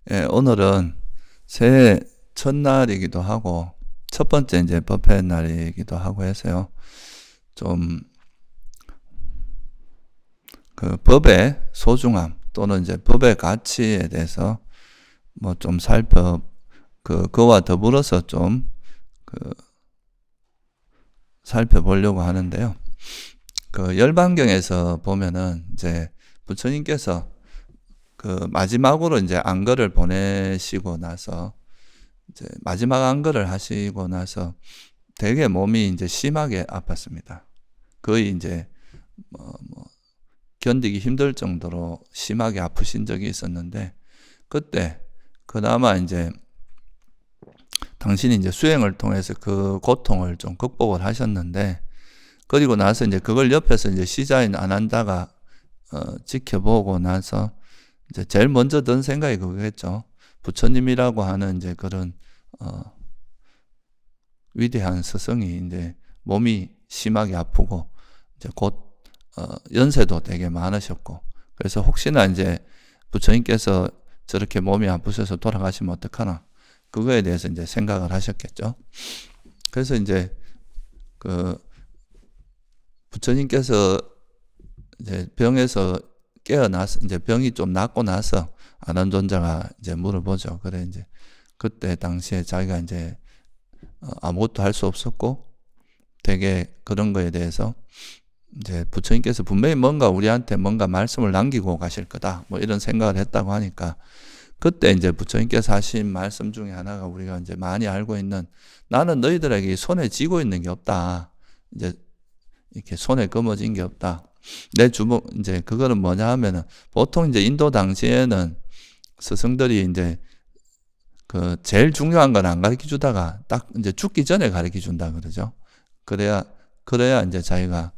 예, 오늘은 새해 첫날이기도 하고, 첫 번째 이제 법회 날이기도 하고 해서요. 좀, 법의 소중함 또는 이제 법의 가치에 대해서 뭐 좀 그와 더불어서 좀, 그, 살펴보려고 하는데요. 열반경에서 보면은 이제 부처님께서 마지막으로 이제 안거를 보내시고 나서 이제 마지막 안거를 하시고 나서 되게 몸이 이제 심하게 아팠습니다. 거의 이제 뭐 견디기 힘들 정도로 심하게 아프신 적이 있었는데, 그때 그나마 이제 당신이 이제 수행을 통해서 그 고통을 좀 극복을 하셨는데, 그리고 나서 이제 그걸 옆에서 이제 시자인 아난다가 지켜보고 나서 이제 제일 먼저 든 생각이 그거겠죠. 부처님이라고 하는 이제 그런 위대한 스승이 이제 몸이 심하게 아프고 이제 곧 연세도 되게 많으셨고, 그래서 혹시나 이제 부처님께서 저렇게 몸이 아프셔서 돌아가시면 어떡하나, 그거에 대해서 이제 생각을 하셨겠죠. 그래서 이제 부처님께서 이제 병에서 깨어나서 이제 병이 좀 낫고 나서 아난존자가 이제 물어보죠. 그래 이제 그때 당시에 자기가 이제 아무것도 할 수 없었고 되게 그런 거에 대해서 이제 부처님께서 분명히 우리한테 뭔가 말씀을 남기고 가실 거다, 뭐 이런 생각을 했다고 하니까, 그때 이제 부처님께서 하신 말씀 중에 하나가 우리가 이제 많이 알고 있는, 나는 너희들에게 손에 쥐고 있는 게 없다. 이제 이렇게 손에 거머쥔 게 없다. 이제 그거는 뭐냐 하면은, 보통 이제 인도 당시에는 스승들이 이제 제일 중요한 건 안 가르쳐 주다가 딱 이제 죽기 전에 가르쳐 준다 그러죠. 그래야 이제 자기가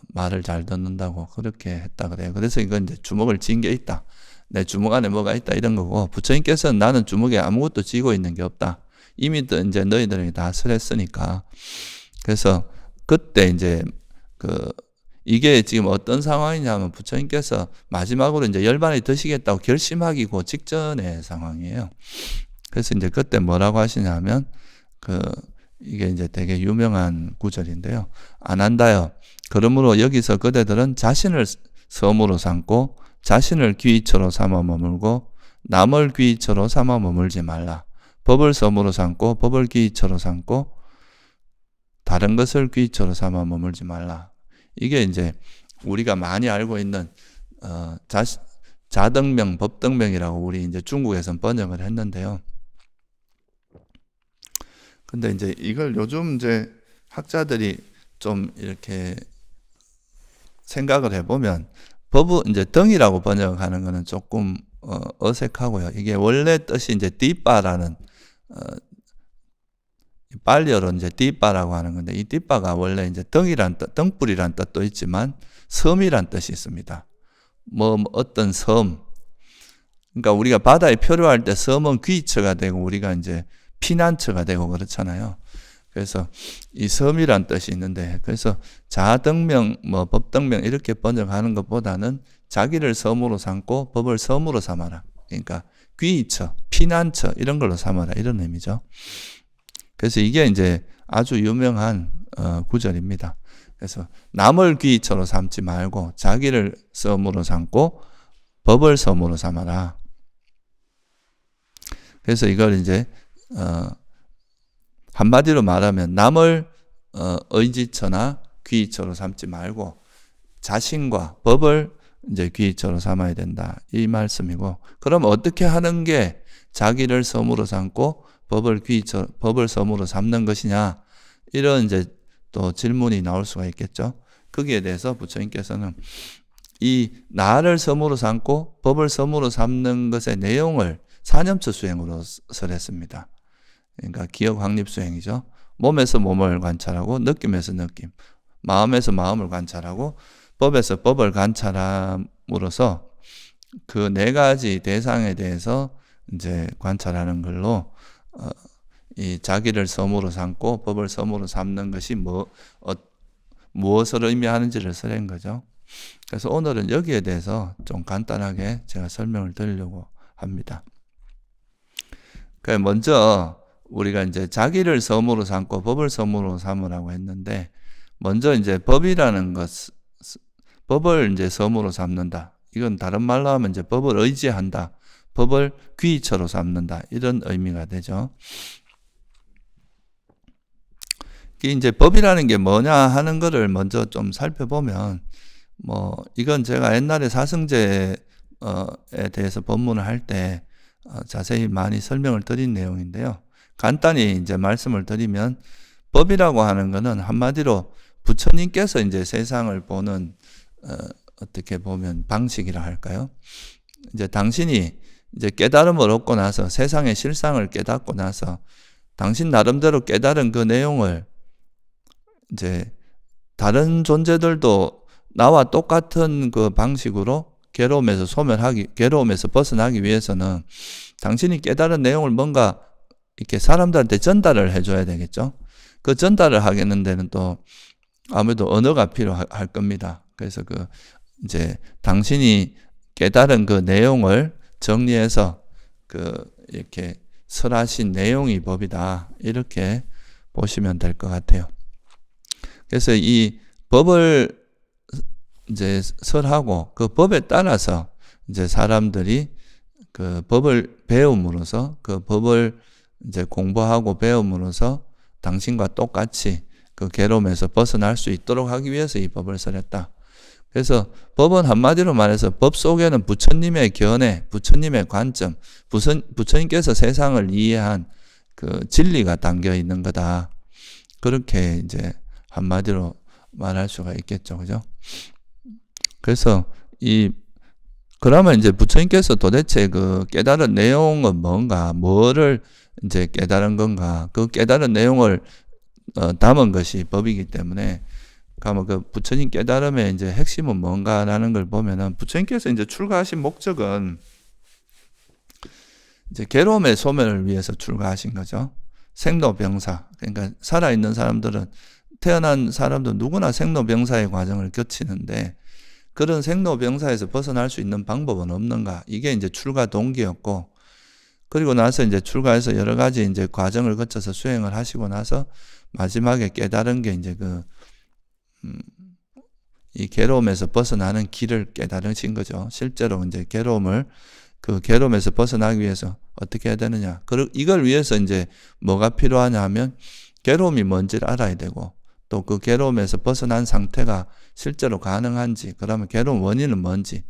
말을 잘 듣는다고 그렇게 했다 그래요. 그래서 이건 이제 주먹을 쥔 게 있다, 내 주먹 안에 뭐가 있다, 이런 거고, 부처님께서는 나는 주먹에 아무것도 쥐고 있는 게 없다, 이미 이제 너희들에게 다 설했으니까. 그래서 그때 이제 이게 지금 어떤 상황이냐면, 부처님께서 마지막으로 이제 열반이 드시겠다고 결심하기고 직전의 상황이에요. 그래서 이제 그때 뭐라고 하시냐면, 이게 이제 되게 유명한 구절인데요. 아난다여, 그러므로 여기서 그대들은 자신을 섬으로 삼고 자신을 귀처로 삼아 머물고 남을 귀처로 삼아 머물지 말라. 법을 섬으로 삼고 법을 귀처로 삼고 다른 것을 귀처로 삼아 머물지 말라. 이게 이제 우리가 많이 알고 있는 자등명, 법등명이라고 우리 이제 중국에서는 번역을 했는데요. 근데 이제 이걸 요즘 이제 학자들이 좀 이렇게 생각을 해보면, 법은 이제 등이라고 번역하는 거는 조금 어색하고요. 이게 원래 뜻이 이제 띠빠라는 빨리어로 이제 띠빠라고 하는 건데, 이 띠빠가 원래 이제 등불이란 뜻도 있지만 섬이란 뜻이 있습니다. 어떤 섬. 그러니까 우리가 바다에 표류할 때 섬은 귀처가 되고 우리가 이제 피난처가 되고 그렇잖아요. 그래서 이 섬이란 뜻이 있는데, 그래서 자등명, 법등명 이렇게 번역하는 것보다는 자기를 섬으로 삼고 법을 섬으로 삼아라. 그러니까 귀처, 피난처 이런 걸로 삼아라, 이런 의미죠. 그래서 이게 이제 아주 유명한 구절입니다. 그래서 남을 귀처로 삼지 말고 자기를 섬으로 삼고 법을 섬으로 삼아라. 그래서 이걸 이제 한마디로 말하면 남을 의지처나 귀처로 삼지 말고 자신과 법을 이제 귀처로 삼아야 된다, 이 말씀이고, 그럼 어떻게 하는 게 자기를 섬으로 삼고 법을 섬으로 삼는 것이냐, 이런 이제 또 질문이 나올 수가 있겠죠. 거기에 대해서 부처님께서는 이 나를 섬으로 삼고 법을 섬으로 삼는 것의 내용을 사념처 수행으로 설했습니다. 그러니까 기억 확립 수행이죠. 몸에서 몸을 관찰하고 느낌에서 느낌, 마음에서 마음을 관찰하고 법에서 법을 관찰함으로써 그 네 가지 대상에 대해서 이제 관찰하는 걸로 이 자기를 섬으로 삼고 법을 섬으로 삼는 것이 무엇을 의미하는지를 설한 거죠. 그래서 오늘은 여기에 대해서 좀 간단하게 제가 설명을 드리려고 합니다. 먼저 우리가 이제 자기를 섬으로 삼고 법을 섬으로 삼으라고 했는데, 먼저 이제 법이라는 것, 법을 이제 섬으로 삼는다. 이건 다른 말로 하면 이제 법을 의지한다. 법을 귀처로 삼는다. 이런 의미가 되죠. 이제 법이라는 게 뭐냐 하는 거를 먼저 좀 살펴보면, 이건 제가 옛날에 사승제에 대해서 법문을 할 때 자세히 많이 설명을 드린 내용인데요. 간단히 이제 말씀을 드리면, 법이라고 하는 거는 한마디로 부처님께서 이제 세상을 보는, 어떻게 보면 방식이라 할까요? 이제 당신이 이제 깨달음을 얻고 나서, 세상의 실상을 깨닫고 나서, 당신 나름대로 깨달은 그 내용을 이제 다른 존재들도 나와 똑같은 그 방식으로 괴로움에서 벗어나기 위해서는 당신이 깨달은 내용을 뭔가 이렇게 사람들한테 전달을 해줘야 되겠죠. 그 전달을 하겠는 데는 또 아무래도 언어가 필요할 겁니다. 그래서 이제 당신이 깨달은 그 내용을 정리해서 이렇게 설하신 내용이 법이다. 이렇게 보시면 될 것 같아요. 그래서 이 법을 이제 설하고 그 법에 따라서 이제 사람들이 그 법을 배움으로써, 그 법을 이제 공부하고 배움으로써 당신과 똑같이 그 괴로움에서 벗어날 수 있도록 하기 위해서 이 법을 설했다. 그래서 법은 한마디로 말해서 법 속에는 부처님의 견해, 부처님의 관점, 부처님께서 세상을 이해한 그 진리가 담겨 있는 거다. 그렇게 이제 한마디로 말할 수가 있겠죠. 그죠? 그래서 그러면 이제 부처님께서 도대체 그 깨달은 내용은 뭔가, 뭐를 이제 깨달은 건가, 그 깨달은 내용을 담은 것이 법이기 때문에, 그러면 그 부처님 깨달음의 이제 핵심은 뭔가라는 걸 보면은, 부처님께서 이제 출가하신 목적은 이제 괴로움의 소멸을 위해서 출가하신 거죠. 생로병사. 그러니까 살아있는 사람들은, 태어난 사람도 누구나 생로병사의 과정을 거치는데, 그런 생로병사에서 벗어날 수 있는 방법은 없는가? 이게 이제 출가 동기였고, 그리고 나서 이제 출가해서 여러 가지 이제 과정을 거쳐서 수행을 하시고 나서 마지막에 깨달은 게 이제 이 괴로움에서 벗어나는 길을 깨달으신 거죠. 실제로 이제 그 괴로움에서 벗어나기 위해서 어떻게 해야 되느냐. 이걸 위해서 이제 뭐가 필요하냐 하면, 괴로움이 뭔지를 알아야 되고, 또 그 괴로움에서 벗어난 상태가 실제로 가능한지, 그러면 괴로움 원인은 뭔지,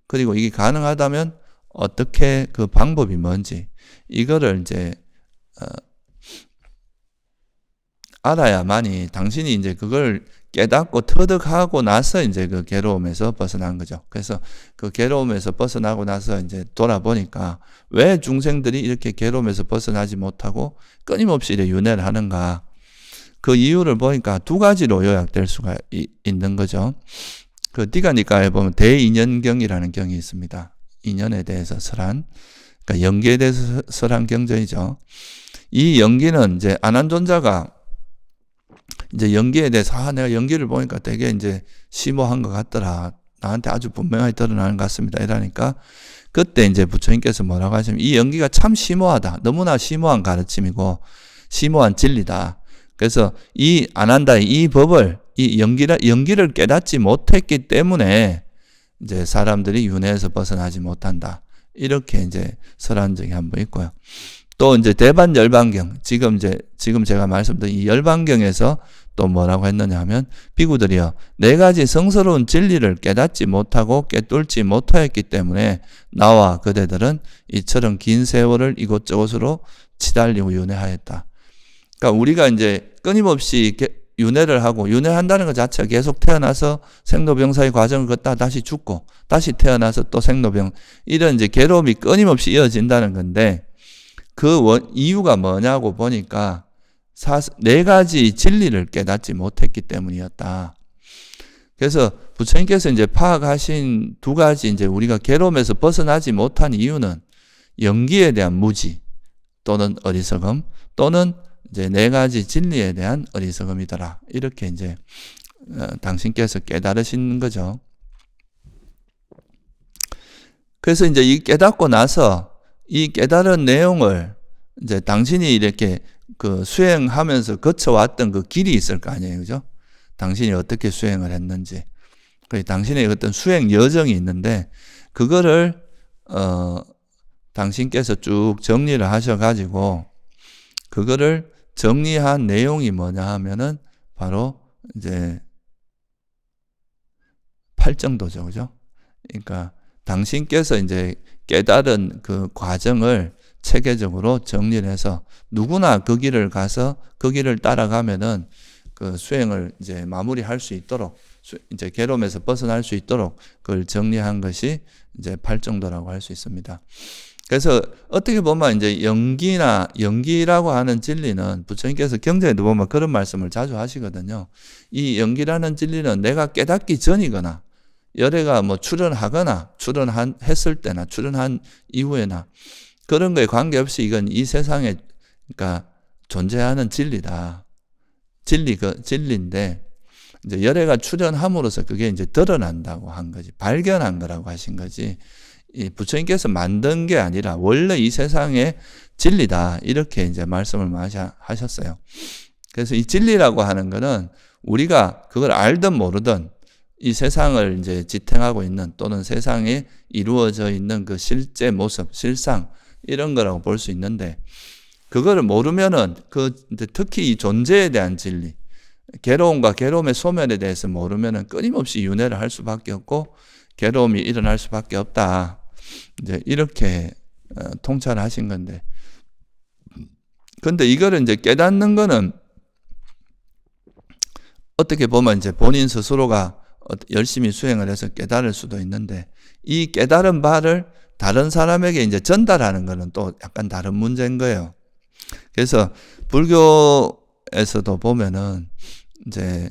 그리고 이게 가능하다면 어떻게 그 방법이 뭔지, 이거를 이제 알아야만이 당신이 이제 그걸 깨닫고 터득하고 나서 이제 그 괴로움에서 벗어난 거죠. 그래서 그 괴로움에서 벗어나고 나서 이제 돌아보니까 왜 중생들이 이렇게 괴로움에서 벗어나지 못하고 끊임없이 이렇게 윤회를 하는가. 그 이유를 보니까 두 가지로 요약될 수가 있는 거죠. 그 디가니까에 보면 대인연경이라는 경이 있습니다. 인연에 대해서 설한, 그러니까 연기에 대해서 설한 경전이죠. 이 연기는 이제 아난존자가 이제 연기에 대해서, 내가 연기를 보니까 되게 이제 심오한 것 같더라. 나한테 아주 분명하게 드러나는 것 같습니다. 이러니까 그때 이제 부처님께서 뭐라고 하시면, 이 연기가 참 심오하다. 너무나 심오한 가르침이고 심오한 진리다. 그래서 안 한다. 이 법을, 연기를 깨닫지 못했기 때문에 이제 사람들이 윤회에서 벗어나지 못한다. 이렇게 이제 설한 적이 한번 있고요. 또 이제 대반열반경, 지금 제가 말씀드린 이 열반경에서 또 뭐라고 했느냐 하면, 비구들이여, 4가지 성스러운 진리를 깨닫지 못하고 깨뚫지 못하였기 때문에 나와 그대들은 이처럼 긴 세월을 이곳저곳으로 치달리고 윤회하였다. 그러니까 우리가 이제 끊임없이 윤회를 하고, 윤회한다는 것 자체가 계속 태어나서 생로병사의 과정을 걷다 다시 죽고, 다시 태어나서 또 생로병, 이런 이제 괴로움이 끊임없이 이어진다는 건데, 이유가 뭐냐고 보니까 4가지 진리를 깨닫지 못했기 때문이었다. 그래서 부처님께서 이제 파악하신 2가지, 이제 우리가 괴로움에서 벗어나지 못한 이유는 연기에 대한 무지 또는 어리석음, 또는 이제 4가지 진리에 대한 어리석음이더라. 이렇게 이제 당신께서 깨달으신 거죠. 그래서 이제 이 깨닫고 나서 이 깨달은 내용을 이제 당신이 이렇게 그 수행하면서 거쳐왔던 그 길이 있을 거 아니에요. 그죠? 당신이 어떻게 수행을 했는지. 그 당신의 어떤 수행 여정이 있는데, 그거를, 당신께서 쭉 정리를 하셔가지고, 그거를 정리한 내용이 뭐냐 하면은, 바로 이제, 팔정도죠. 그죠? 그러니까, 당신께서 이제 깨달은 그 과정을 체계적으로 정리를 해서 누구나 그 길을 가서 그 길을 따라가면은 그 수행을 이제 마무리할 수 있도록 이제 괴로움에서 벗어날 수 있도록 그걸 정리한 것이 이제 팔정도라고 할 수 있습니다. 그래서 어떻게 보면 이제 연기라고 하는 진리는 부처님께서 경전에도 보면 그런 말씀을 자주 하시거든요. 이 연기라는 진리는 내가 깨닫기 전이거나 열애가 뭐 출현하거나 출현했을 때나 출현한 이후에나 그런 거에 관계없이 이건 이 세상에 그러니까 존재하는 진리다. 진리인데 이제 열애가 출현함으로써 그게 이제 드러난다고 한 거지. 발견한 거라고 하신 거지. 이 부처님께서 만든 게 아니라 원래 이 세상의 진리다. 이렇게 이제 말씀을 하셨어요. 그래서 이 진리라고 하는 거는 우리가 그걸 알든 모르든 이 세상을 이제 지탱하고 있는 또는 세상에 이루어져 있는 그 실제 모습, 실상 이런 거라고 볼 수 있는데 그거를 모르면은 특히 이 존재에 대한 진리, 괴로움과 괴로움의 소멸에 대해서 모르면은 끊임없이 윤회를 할 수밖에 없고 괴로움이 일어날 수밖에 없다. 이제 이렇게 통찰하신 건데, 근데 이거를 이제 깨닫는 거는 어떻게 보면 이제 본인 스스로가 열심히 수행을 해서 깨달을 수도 있는데 이 깨달은 바를 다른 사람에게 이제 전달하는 거는 또 약간 다른 문제인 거예요. 그래서 불교에서도 보면은 이제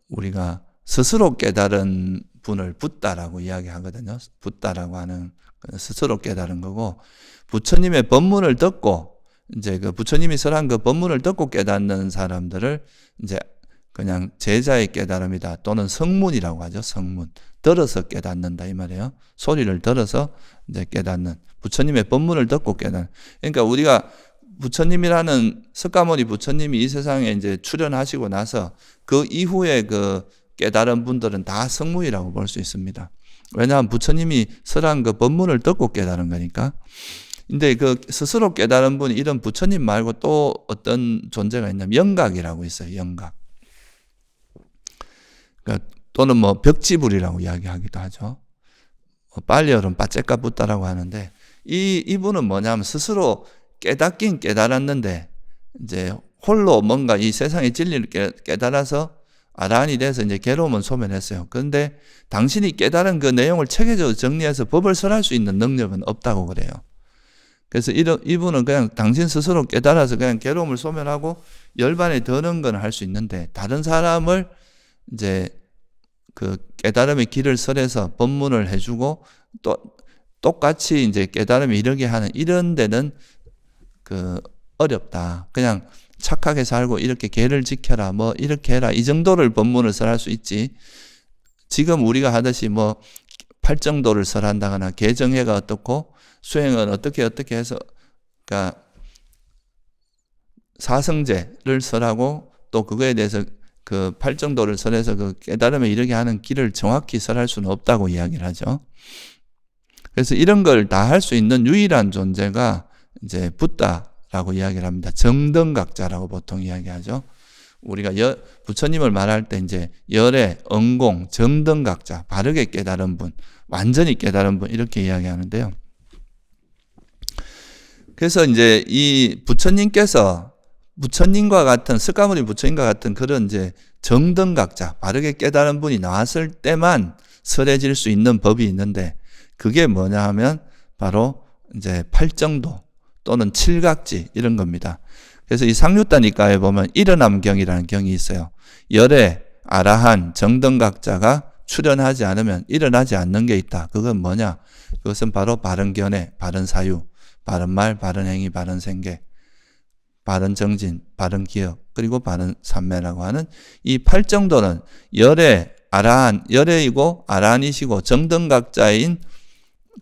우리가 스스로 깨달은 분을 붓다라고 이야기하거든요. 붓다라고 하는 스스로 깨달은 거고, 부처님의 법문을 듣고 이제 그 부처님이 설한 그 법문을 듣고 깨닫는 사람들을 이제 그냥 제자의 깨달음이다 또는 성문이라고 하죠. 성문. 들어서 깨닫는다 이 말이에요. 소리를 들어서 이제 깨닫는, 부처님의 법문을 듣고 깨닫는. 그러니까 우리가 부처님이라는 석가모니 부처님이 이 세상에 이제 출현하시고 나서 그 이후에 그 깨달은 분들은 다 성문이라고 볼 수 있습니다. 왜냐하면 부처님이 설한 그 법문을 듣고 깨달은 거니까. 근데 그 스스로 깨달은 분이 이런 부처님 말고 또 어떤 존재가 있냐면 영각이라고 있어요. 영각. 그러니까 또는 뭐 벽지불이라고 이야기하기도 하죠. 빨리어는 빠째까 붓다라고 하는데 이분은 뭐냐면 스스로 깨닫긴 깨달았는데 이제 홀로 뭔가 이 세상의 진리를 깨달아서 아라한이 돼서 이제 괴로움은 소멸했어요. 그런데 당신이 깨달은 그 내용을 체계적으로 정리해서 법을 설할 수 있는 능력은 없다고 그래요. 그래서 이분은 그냥 당신 스스로 깨달아서 그냥 괴로움을 소멸하고 열반에 드는 건 할 수 있는데 다른 사람을 이제 그 깨달음의 길을 설해서 법문을 해주고 또 똑같이 이제 깨달음에 이르게 하는 이런 데는 그 어렵다. 그냥 착하게 살고 이렇게 계를 지켜라 뭐 이렇게 해라 이 정도를 법문을 설할 수 있지. 지금 우리가 하듯이 뭐 팔정도를 설한다거나 개정회가 어떻고 수행은 어떻게 해서 그러니까 사성제를 설하고 또 그거에 대해서 그 팔정도를 설해서 그 깨달음에 이르게 하는 길을 정확히 설할 수는 없다고 이야기를 하죠. 그래서 이런 걸 다 할 수 있는 유일한 존재가 이제 붓다라고 이야기를 합니다. 정등각자라고 보통 이야기하죠. 우리가 부처님을 말할 때 이제 열애, 응공, 정등각자, 바르게 깨달은 분, 완전히 깨달은 분 이렇게 이야기하는데요. 그래서 이제 이 부처님과 같은 석가모니 부처님과 같은 그런 이제 정등각자, 바르게 깨달은 분이 나왔을 때만 설해질 수 있는 법이 있는데 그게 뭐냐 하면 바로 이제 팔정도 또는 칠각지 이런 겁니다. 그래서 이 상류다니까에 보면 일어남경이라는 경이 있어요. 열애, 아라한, 정등각자가 출현하지 않으면 일어나지 않는 게 있다. 그건 뭐냐? 그것은 바로 바른 견해, 바른 사유, 바른 말, 바른 행위, 바른 생계, 바른 정진, 바른 기억, 그리고 바른 삼매라고 하는 이 팔정도는 열애, 아라한, 열애이고 아라한이시고 정등각자인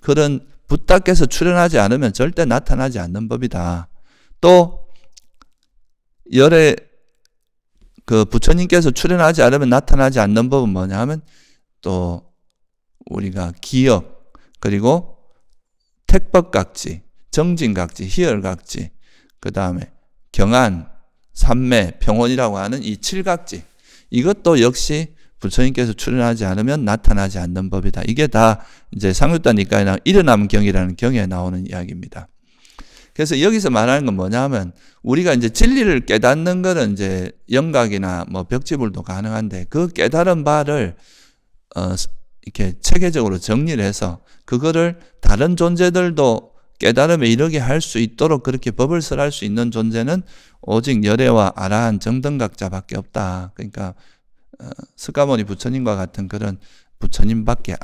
그런 붓다께서 출현하지 않으면 절대 나타나지 않는 법이다. 또 열에 그 부처님께서 출현하지 않으면 나타나지 않는 법은 뭐냐 하면 또 우리가 기역, 그리고 택법각지, 정진각지, 희열각지, 그 다음에 경안, 삼매, 평온이라고 하는 이 칠각지, 이것도 역시 부처님께서 출현하지 않으면 나타나지 않는 법이다. 이게 다 이제 상ют단 니까에 일어남경이라는 경에 나오는 이야기입니다. 그래서 여기서 말하는 건 뭐냐 하면 우리가 이제 진리를 깨닫는 거는 이제 영각이나 뭐 벽지불도 가능한데 그 깨달은 바를 이렇게 체계적으로 정리를 해서 그거를 다른 존재들도 깨달음에 이르게 할 수 있도록 그렇게 법을 설할 수 있는 존재는 오직 열애와 아라한 정등각자밖에 없다. 그러니까 스가모니 부처님과 같은 그런 부처님밖에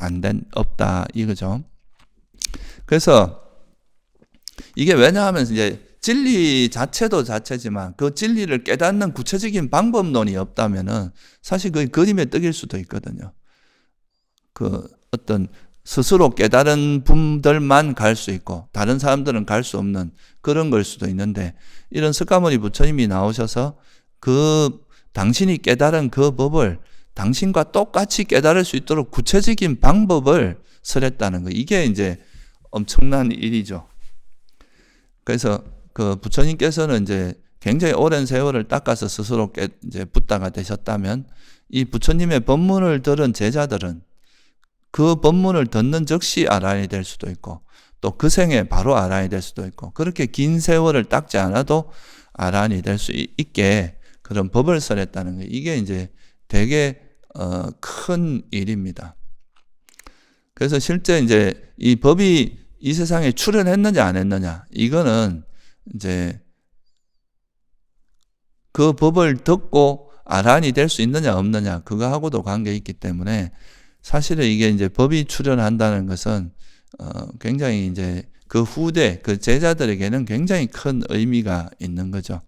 없다 이거죠. 그래서 이게 왜냐하면 이제 진리 자체도 자체지만 그 진리를 깨닫는 구체적인 방법론이 없다면은 사실 그게 그림의 떡일 수도 있거든요. 그 어떤 스스로 깨달은 분들만 갈 수 있고 다른 사람들은 갈 수 없는 그런 걸 수도 있는데, 이런 스가모니 부처님이 나오셔서 그 당신이 깨달은 그 법을 당신과 똑같이 깨달을 수 있도록 구체적인 방법을 설했다는 거, 이게 이제 엄청난 일이죠. 그래서 그 부처님께서는 이제 굉장히 오랜 세월을 닦아서 스스로 이제 붓다가 되셨다면 이 부처님의 법문을 들은 제자들은 그 법문을 듣는 즉시 아라한이 될 수도 있고 또 그 생에 바로 아라한이 될 수도 있고 그렇게 긴 세월을 닦지 않아도 아라한이 될 수 있게 그런 법을 설했다는 거, 이게 이제 되게 큰 일입니다. 그래서 실제 이제 이 법이 이 세상에 출현했느냐 안 했느냐, 이거는 이제 그 법을 듣고 아라한이 될 수 있느냐 없느냐 그거하고도 관계 있기 때문에 사실은 이게 이제 법이 출현한다는 것은 굉장히 이제 그 후대 그 제자들에게는 굉장히 큰 의미가 있는 거죠.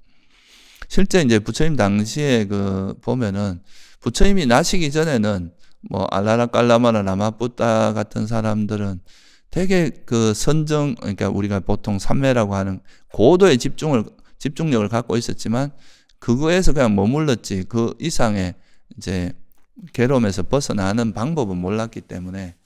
실제 이제 부처님 당시에 그 보면은 부처님이 나시기 전에는 뭐 알라라 깔라마나 라마뿌따 같은 사람들은 되게 그 선정, 그러니까 우리가 보통 삼매라고 하는 고도의 집중력을 갖고 있었지만 그거에서 그냥 머물렀지 그 이상의 이제 괴로움에서 벗어나는 방법은 몰랐기 때문에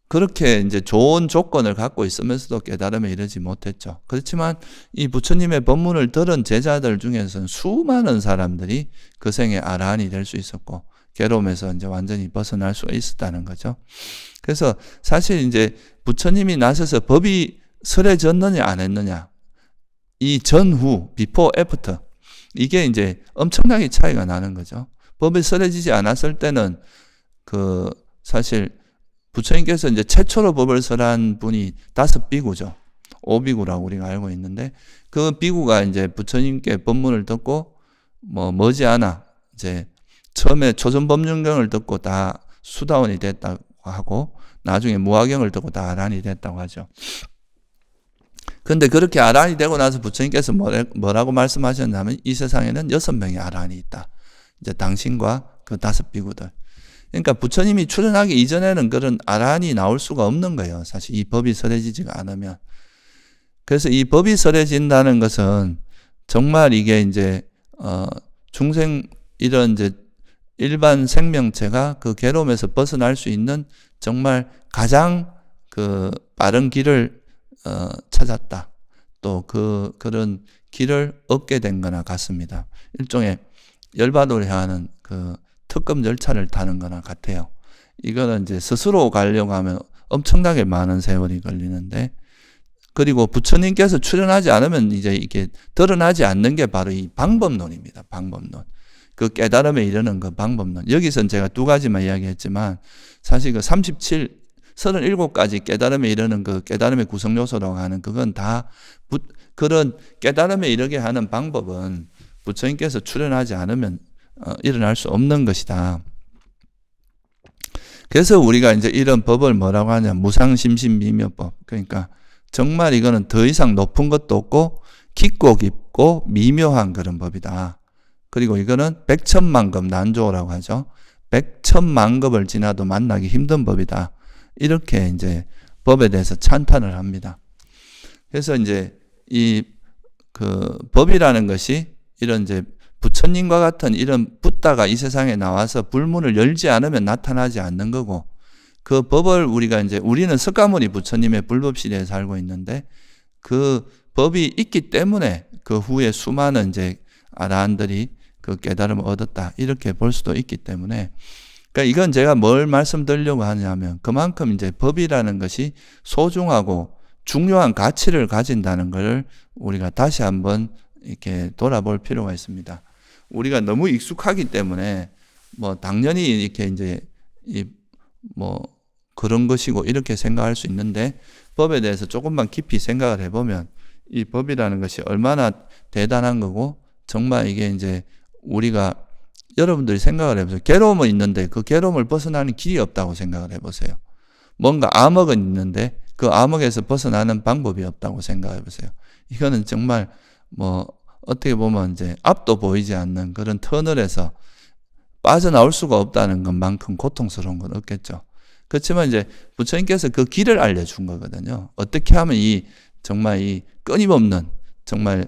그렇게 이제 좋은 조건을 갖고 있으면서도 깨달음에 이르지 못했죠. 그렇지만 이 부처님의 법문을 들은 제자들 중에서는 수많은 사람들이 그 생에 아라한이 될 수 있었고 괴로움에서 이제 완전히 벗어날 수 있었다는 거죠. 그래서 사실 이제 부처님이 나서서 법이 설해졌느냐 안 했느냐, 이 전후, before, after, 이게 이제 엄청나게 차이가 나는 거죠. 법이 설해지지 않았을 때는 그 사실 부처님께서 이제 최초로 법을 설한 분이 5비구죠. 5비구라고 우리가 알고 있는데 그 비구가 이제 부처님께 법문을 듣고 뭐 머지않아 이제 처음에 초전법륜경을 듣고 다 수다원이 됐다고 하고 나중에 무화경을 듣고 다 아라한이 됐다고 하죠. 근데 그렇게 아라한이 되고 나서 부처님께서 뭐라고 말씀하셨냐면 이 세상에는 6명의 아라한이 있다. 이제 당신과 그 5비구들. 그러니까 부처님이 출현하기 이전에는 그런 아라한이 나올 수가 없는 거예요. 사실 이 법이 설해지지가 않으면. 그래서 이 법이 설해진다는 것은 정말 이게 이제 중생 이런 이제 일반 생명체가 그 괴로움에서 벗어날 수 있는 정말 가장 그 빠른 길을 찾았다. 또 그런 길을 얻게 된 거나 같습니다. 일종의 열반으로 향하는 그 특급 열차를 타는 거나 같아요. 이거는 이제 스스로 가려고 하면 엄청나게 많은 세월이 걸리는데, 그리고 부처님께서 출현하지 않으면 이제 이게 드러나지 않는 게 바로 이 방법론입니다. 방법론. 그 깨달음에 이르는 그 방법론. 여기선 제가 2가지만 이야기했지만 사실 그 37가지 깨달음에 이르는 그 깨달음의 구성 요소라고 하는 그건 다 그런 깨달음에 이르게 하는 방법은 부처님께서 출현하지 않으면 일어날 수 없는 것이다. 그래서 우리가 이제 이런 법을 뭐라고 하냐, 무상심신미묘법. 그러니까 정말 이거는 더 이상 높은 것도 없고 깊고 깊고 미묘한 그런 법이다. 그리고 이거는 백천만급 난조라고 하죠. 백천만급을 지나도 만나기 힘든 법이다. 이렇게 이제 법에 대해서 찬탄을 합니다. 그래서 이제 이 그 법이라는 것이 이런 이제 부처님과 같은 이런 붓다가 이 세상에 나와서 불문을 열지 않으면 나타나지 않는 거고, 그 법을 우리는 석가모니 부처님의 불법 시대에 살고 있는데, 그 법이 있기 때문에 그 후에 수많은 이제 아라한들이 그 깨달음을 얻었다, 이렇게 볼 수도 있기 때문에, 그러니까 이건 제가 뭘 말씀드리려고 하냐면, 그만큼 이제 법이라는 것이 소중하고 중요한 가치를 가진다는 것을 우리가 다시 한번 이렇게 돌아볼 필요가 있습니다. 우리가 너무 익숙하기 때문에 뭐 당연히 이렇게 이제 뭐 그런 것이고 이렇게 생각할 수 있는데, 법에 대해서 조금만 깊이 생각을 해보면 이 법이라는 것이 얼마나 대단한 거고, 정말 이게 이제 우리가, 여러분들이 생각을 해보세요. 괴로움은 있는데 그 괴로움을 벗어나는 길이 없다고 생각을 해보세요. 뭔가 암흑은 있는데 그 암흑에서 벗어나는 방법이 없다고 생각해 보세요. 이거는 정말 뭐 어떻게 보면 이제 앞도 보이지 않는 그런 터널에서 빠져나올 수가 없다는 것만큼 고통스러운 건 없겠죠. 그렇지만 이제 부처님께서 그 길을 알려준 거거든요. 어떻게 하면 정말 이 끊임없는, 정말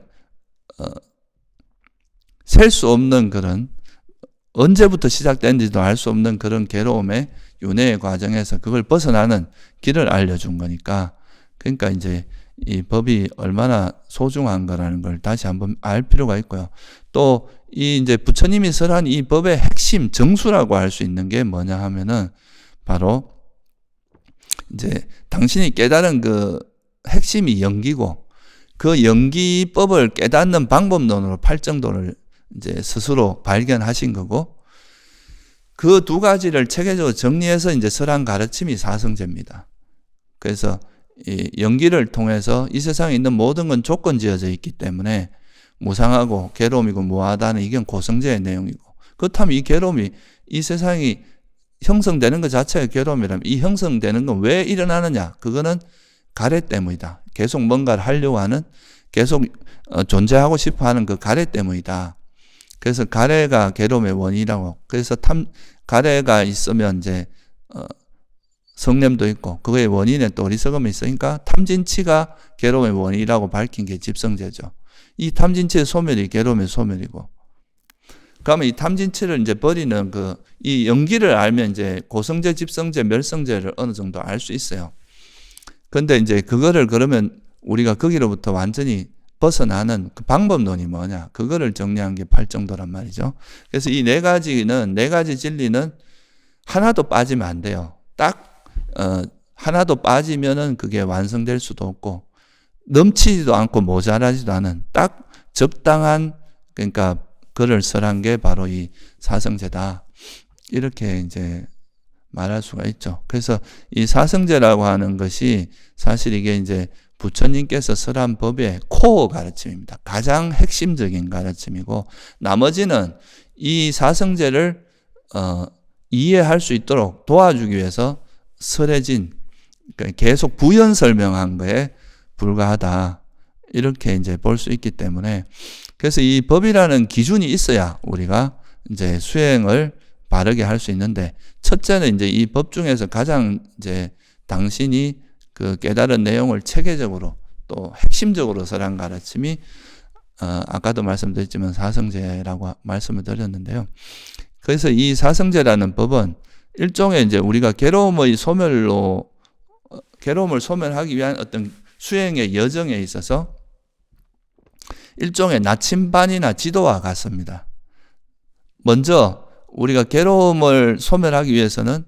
셀 수 없는 그런, 언제부터 시작된지도 알 수 없는 그런 괴로움의 윤회의 과정에서 그걸 벗어나는 길을 알려준 거니까, 그러니까 이제 이 법이 얼마나 소중한 거라는 걸 다시 한번 알 필요가 있고요. 또 이 이제 부처님이 설한 이 법의 핵심 정수라고 할 수 있는 게 뭐냐 하면은 바로 이제 당신이 깨달은 그 핵심이 영기고, 그 영기법을 깨닫는 방법론으로 팔정도를 이제 스스로 발견하신 거고, 그 두 가지를 체계적으로 정리해서 이제 설한 가르침이 사성제입니다. 그래서 이 영기를 통해서 이 세상에 있는 모든 건 조건지어져 있기 때문에 무상하고 괴로움이고 무하다는, 이건 고성제의 내용이고, 그렇다면 이 괴로움이, 이 세상이 형성되는 것 자체가 괴로움이라면 이 형성되는 건 왜 일어나느냐? 그거는 가래 때문이다. 계속 뭔가를 하려고 하는, 계속 존재하고 싶어 하는 그 가래 때문이다. 그래서 가래가 괴로움의 원인이라고. 그래서 가래가 있으면 이제 성냄도 있고, 그거의 원인에 또 어리석음이 있으니까 탐진치가 괴로움의 원인이라고 밝힌 게 집성제죠. 이 탐진치의 소멸이 괴로움의 소멸이고, 그러면 이 탐진치를 이제 버리는 이 영기를 알면 이제 고성제, 집성제, 멸성제를 어느 정도 알 수 있어요. 근데 이제 그거를 그러면 우리가 거기로부터 완전히 벗어나는 그 방법론이 뭐냐? 그거를 정리한 게 팔정도란 말이죠. 그래서 이 네 가지 진리는 하나도 빠지면 안 돼요. 딱, 하나도 빠지면은 그게 완성될 수도 없고, 넘치지도 않고 모자라지도 않은 딱 적당한, 그러니까 그를 설한 게 바로 이 사성제다. 이렇게 이제 말할 수가 있죠. 그래서 이 사성제라고 하는 것이 사실 이게 이제 부처님께서 설한 법의 코어 가르침입니다. 가장 핵심적인 가르침이고, 나머지는 이 사성제를 이해할 수 있도록 도와주기 위해서 설해진, 그러니까 계속 부연 설명한 거에 불과하다. 이렇게 이제 볼 수 있기 때문에, 그래서 이 법이라는 기준이 있어야 우리가 이제 수행을 바르게 할 수 있는데, 첫째는 이제 이 법 중에서 가장 이제 당신이 그 깨달은 내용을 체계적으로 또 핵심적으로 설한 가르침이 아까도 말씀드렸지만 사성제라고 말씀을 드렸는데요. 그래서 이 사성제라는 법은 일종의 이제 우리가 괴로움을 소멸하기 위한 어떤 수행의 여정에 있어서 일종의 나침반이나 지도와 같습니다. 먼저 우리가 괴로움을 소멸하기 위해서는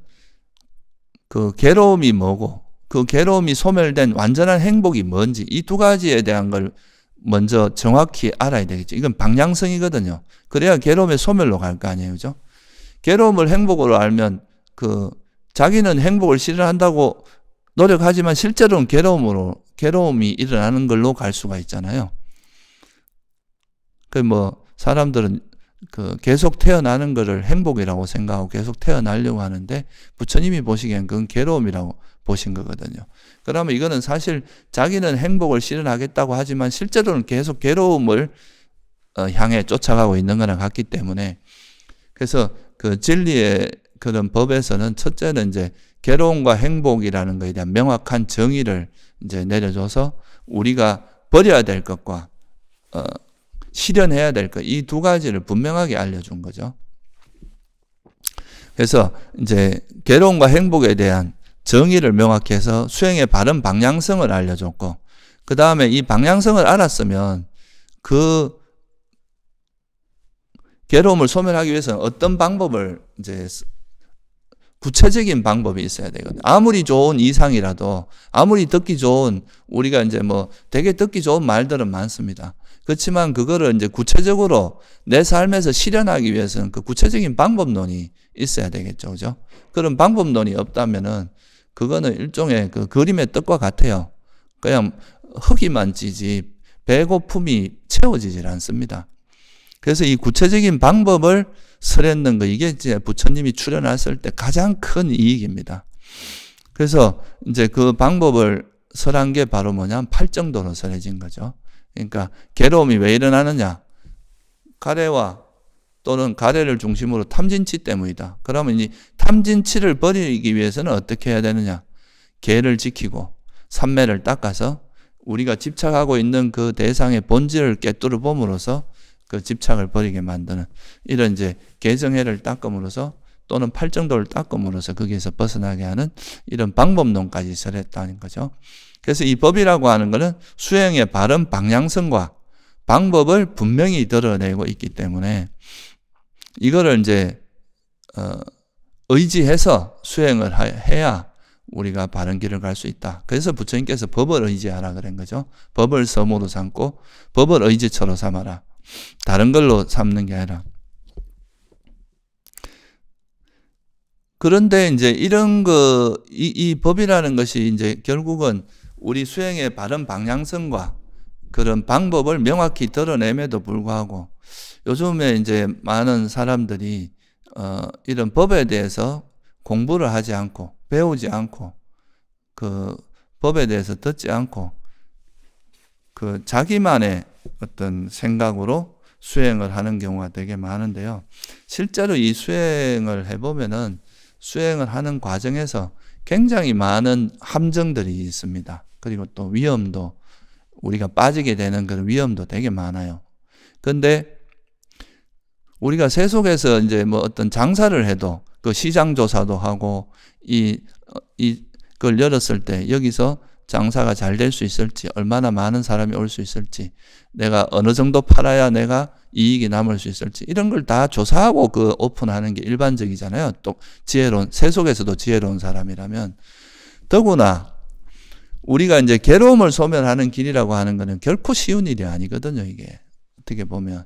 그 괴로움이 뭐고, 그 괴로움이 소멸된 완전한 행복이 뭔지, 이 두 가지에 대한 걸 먼저 정확히 알아야 되겠죠. 이건 방향성이거든요. 그래야 괴로움의 소멸로 갈 거 아니에요, 그죠? 괴로움을 행복으로 알면 자기는 행복을 실현한다고 노력하지만 실제로는 괴로움이 일어나는 걸로 갈 수가 있잖아요. 사람들은 계속 태어나는 것을 행복이라고 생각하고 계속 태어나려고 하는데, 부처님이 보시기엔 그건 괴로움이라고 보신 거거든요. 그러면 이거는 사실 자기는 행복을 실현하겠다고 하지만 실제로는 계속 괴로움을 향해 쫓아가고 있는 거랑 같기 때문에, 그래서 그 진리의 그런 법에서는 첫째는 이제 괴로움과 행복이라는 것에 대한 명확한 정의를 이제 내려줘서 우리가 버려야 될 것과 실현해야 될 것, 이 두 가지를 분명하게 알려준 거죠. 그래서 이제 괴로움과 행복에 대한 정의를 명확히 해서 수행의 바른 방향성을 알려줬고, 그 다음에 이 방향성을 알았으면 그 괴로움을 소멸하기 위해서는 어떤 방법을 이제 구체적인 방법이 있어야 되거든요. 아무리 좋은 이상이라도, 아무리 듣기 좋은, 우리가 이제 뭐 되게 듣기 좋은 말들은 많습니다. 그렇지만 그거를 이제 구체적으로 내 삶에서 실현하기 위해서는 그 구체적인 방법론이 있어야 되겠죠. 그죠? 그런 방법론이 없다면은 그거는 일종의 그 그림의 뜻과 같아요. 그냥 흙이만 찌지 배고픔이 채워지질 않습니다. 그래서 이 구체적인 방법을 설했는 거, 이게 이제 부처님이 출연했을 때 가장 큰 이익입니다. 그래서 이제 그 방법을 설한 게 바로 뭐냐면 팔정도로 설해진 거죠. 그러니까 괴로움이 왜 일어나느냐? 가래와 또는 가래를 중심으로 탐진치 때문이다. 그러면 이 탐진치를 버리기 위해서는 어떻게 해야 되느냐? 계를 지키고 삼매를 닦아서 우리가 집착하고 있는 그 대상의 본질을 꿰뚫어 봄으로써 그 집착을 버리게 만드는 이런 이제 개정해를 닦음으로써 또는 팔정도를 닦음으로써 거기에서 벗어나게 하는 이런 방법론까지 설했다는 거죠. 그래서 이 법이라고 하는 것은 수행의 바른 방향성과 방법을 분명히 드러내고 있기 때문에 이거를 이제 의지해서 수행을 해야 우리가 바른 길을 갈 수 있다. 그래서 부처님께서 법을 의지하라 그런 거죠. 법을 서모로 삼고 법을 의지처로 삼아라. 다른 걸로 삼는 게 아니라. 그런데 이제 이런 이 법이라는 것이 이제 결국은 우리 수행의 바른 방향성과 그런 방법을 명확히 드러냄에도 불구하고 요즘에 이제 많은 사람들이 이런 법에 대해서 공부를 하지 않고 배우지 않고 그 법에 대해서 듣지 않고 그 자기만의 어떤 생각으로 수행을 하는 경우가 되게 많은데요. 실제로 이 수행을 해보면은 수행을 하는 과정에서 굉장히 많은 함정들이 있습니다. 그리고 또 위험도 우리가 빠지게 되는 그런 위험도 되게 많아요. 근데 우리가 세속에서 이제 뭐 어떤 장사를 해도 그 시장 조사도 하고 그걸 열었을 때 여기서 장사가 잘 될 수 있을지, 얼마나 많은 사람이 올 수 있을지, 내가 어느 정도 팔아야 내가 이익이 남을 수 있을지, 이런 걸 다 조사하고 그 오픈하는 게 일반적이잖아요. 또 세속에서도 지혜로운 사람이라면. 더구나 우리가 이제 괴로움을 소멸하는 길이라고 하는 거는 결코 쉬운 일이 아니거든요, 이게. 어떻게 보면.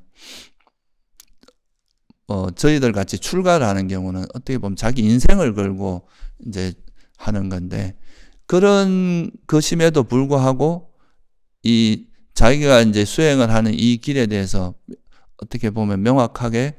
저희들 같이 출가를 하는 경우는 어떻게 보면 자기 인생을 걸고 이제 하는 건데, 그런 것임에도 불구하고 이 자기가 이제 수행을 하는 이 길에 대해서 어떻게 보면 명확하게